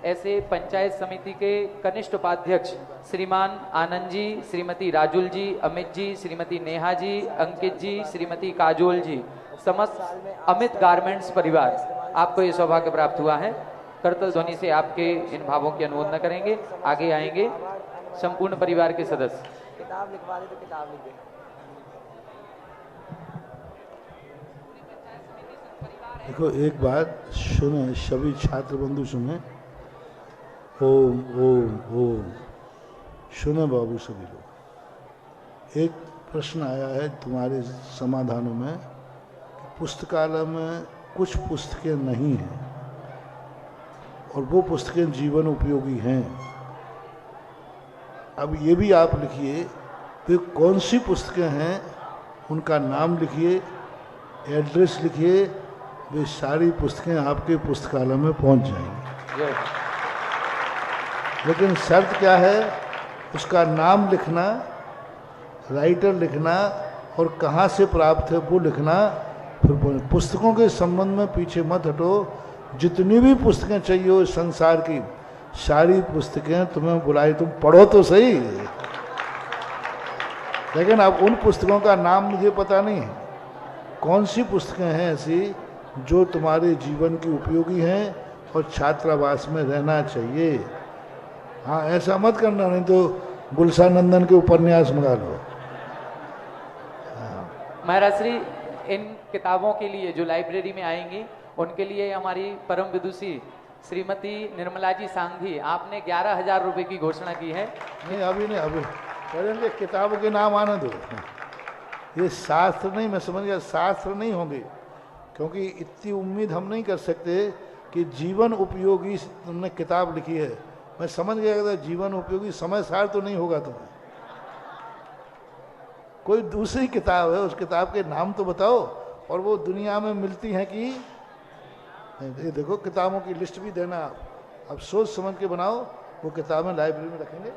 ऐसे पंचायत समिति के कनिष्ठ उपाध्यक्ष श्रीमान आनंद जी, श्रीमती राजुल जी, अमित जी, श्रीमती नेहा जी, अंकित जी, श्रीमती काजोल जी, समस्त अमित गारमेंट्स परिवार, आपको ये सौभाग्य प्राप्त हुआ है। करतल ध्वनि से आपके इन भावों की अनुमोदना करेंगे। आगे आएंगे संपूर्ण परिवार के सदस्य। किताब लिखवा दे तो किताब लिख दे। देखो एक बात सुने, सभी छात्र बंधु सुने। ओम ओम ओम। सुने बाबू सभी लोग। एक प्रश्न आया है तुम्हारे समाधानों में, पुस्तकालय में कुछ पुस्तकें नहीं हैं और वो पुस्तकें जीवन उपयोगी हैं। अब ये भी आप लिखिए वे कौन सी पुस्तकें हैं, उनका नाम लिखिए, एड्रेस लिखिए, वे सारी पुस्तकें आपके पुस्तकालय में पहुंच जाएंगी। लेकिन शर्त क्या है, उसका नाम लिखना, राइटर लिखना और कहाँ से प्राप्त है वो लिखना। फिर पुस्तकों के संबंध में पीछे मत हटो। जितनी भी पुस्तकें चाहिए हो संसार की, सारी पुस्तकें तुम्हें बुलाई, तुम पढ़ो तो सही। लेकिन अब उन पुस्तकों का नाम मुझे पता नहीं है, कौन सी पुस्तकें हैं ऐसी जो तुम्हारे जीवन की उपयोगी हैं और छात्रावास में रहना चाहिए। हाँ, ऐसा मत करना, नहीं तो गुलशानंदन के उपन्यास मंगा लो। महाराज श्री, इन किताबों के लिए जो लाइब्रेरी में आएंगी उनके लिए हमारी परम विदुषी श्रीमती निर्मला जी सांघी, आपने 11,000 रुपए की घोषणा की है। नहीं अभी नहीं, अभी करेंगे। किताबों के नाम आने दो। ये शास्त्र नहीं, मैं समझ गया शास्त्र नहीं होंगे, क्योंकि इतनी उम्मीद हम नहीं कर सकते कि जीवन उपयोगी तुमने किताब लिखी है। मैं समझ गया कि जीवन उपयोगी समय सार तो नहीं होगा तुम्हें। कोई दूसरी किताब है, उस किताब के नाम तो बताओ, और वो दुनिया में मिलती हैं कि ये देखो किताबों की लिस्ट भी देना। अब सोच समझ के बनाओ, वो किताबें लाइब्रेरी में रखेंगे।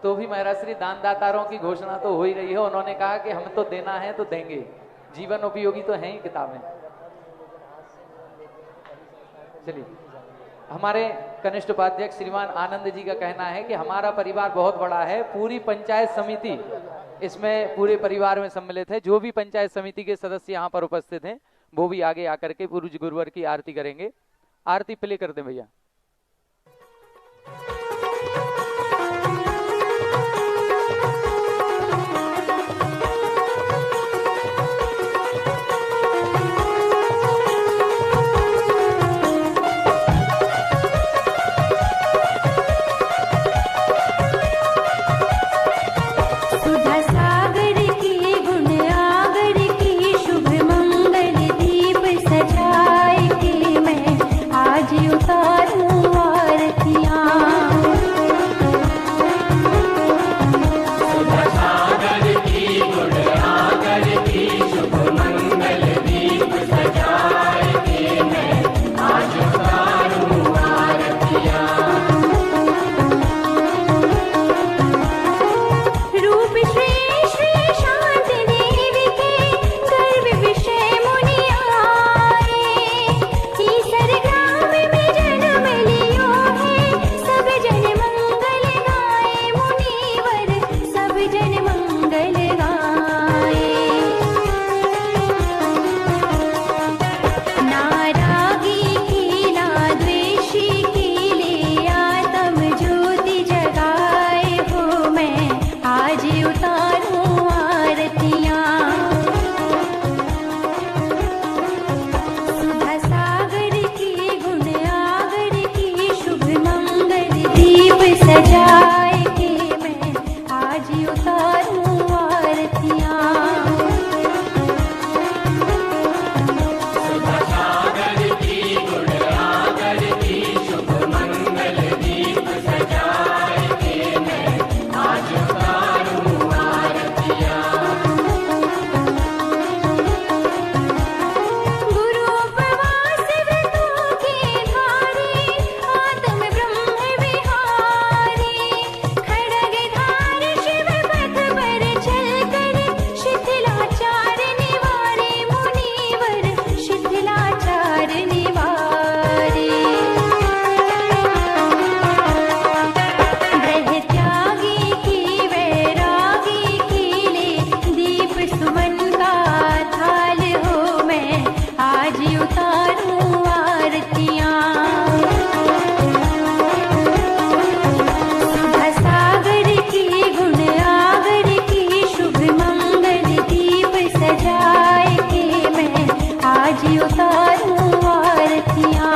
तो भी महाराज श्री दानदातारों की घोषणा तो हो ही रही है। उन्होंने कहा कि हम तो देना है तो देंगे, जीवन उपयोगी तो हैं ही किताबें। चलिए, हमारे कनिष्ठ उपाध्यक्ष श्रीमान आनंद जी का कहना है कि हमारा परिवार बहुत बड़ा है, पूरी पंचायत समिति इसमें पूरे परिवार में सम्मिलित है। जो भी पंचायत समिति के सदस्य यहाँ पर उपस्थित हैं वो भी आगे आकर के पूज्य गुरुवर की आरती करेंगे। आरती प्ले कर दें भैया। आज उतार आज उतारूं आरतियां।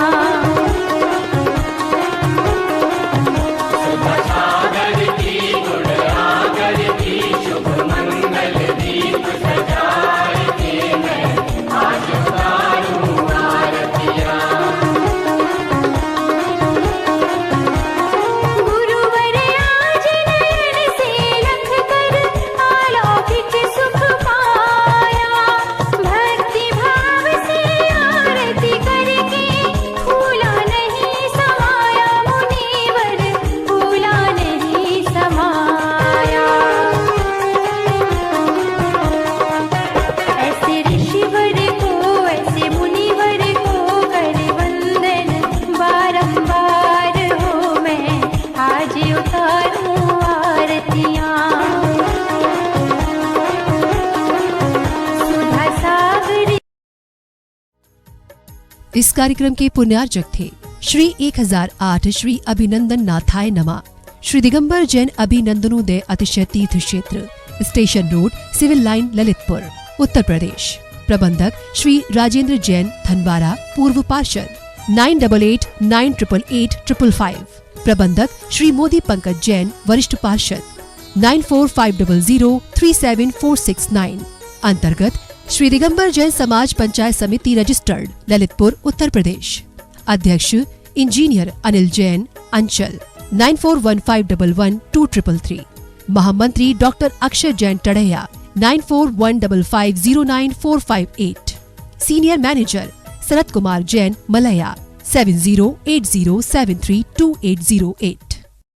इस कार्यक्रम के पुण्यार्चक थे श्री 1008 श्री अभिनंदन नाथाय नमा, Shri Digambar Jain अभिनंदनोदय Atishay Tirth Kshetra, station road, civil line, Lalitpur, Uttar Pradesh. प्रबंधक श्री राजेंद्र जैन धनवारा, पूर्व पार्षद, 9889888555। प्रबंधक श्री मोदी पंकज जैन, वरिष्ठ पार्षद, 9450037469। अंतर्गत श्री दिगंबर जैन समाज पंचायत समिति रजिस्टर्ड, ललितपुर, उत्तर प्रदेश। अध्यक्ष इंजीनियर अनिल जैन, अंचल, 9415112333। महामंत्री doctor Akshay Jain Tadaiya, 9415509458। Senior manager Sharad Kumar Jain, Malaya, 7080732808।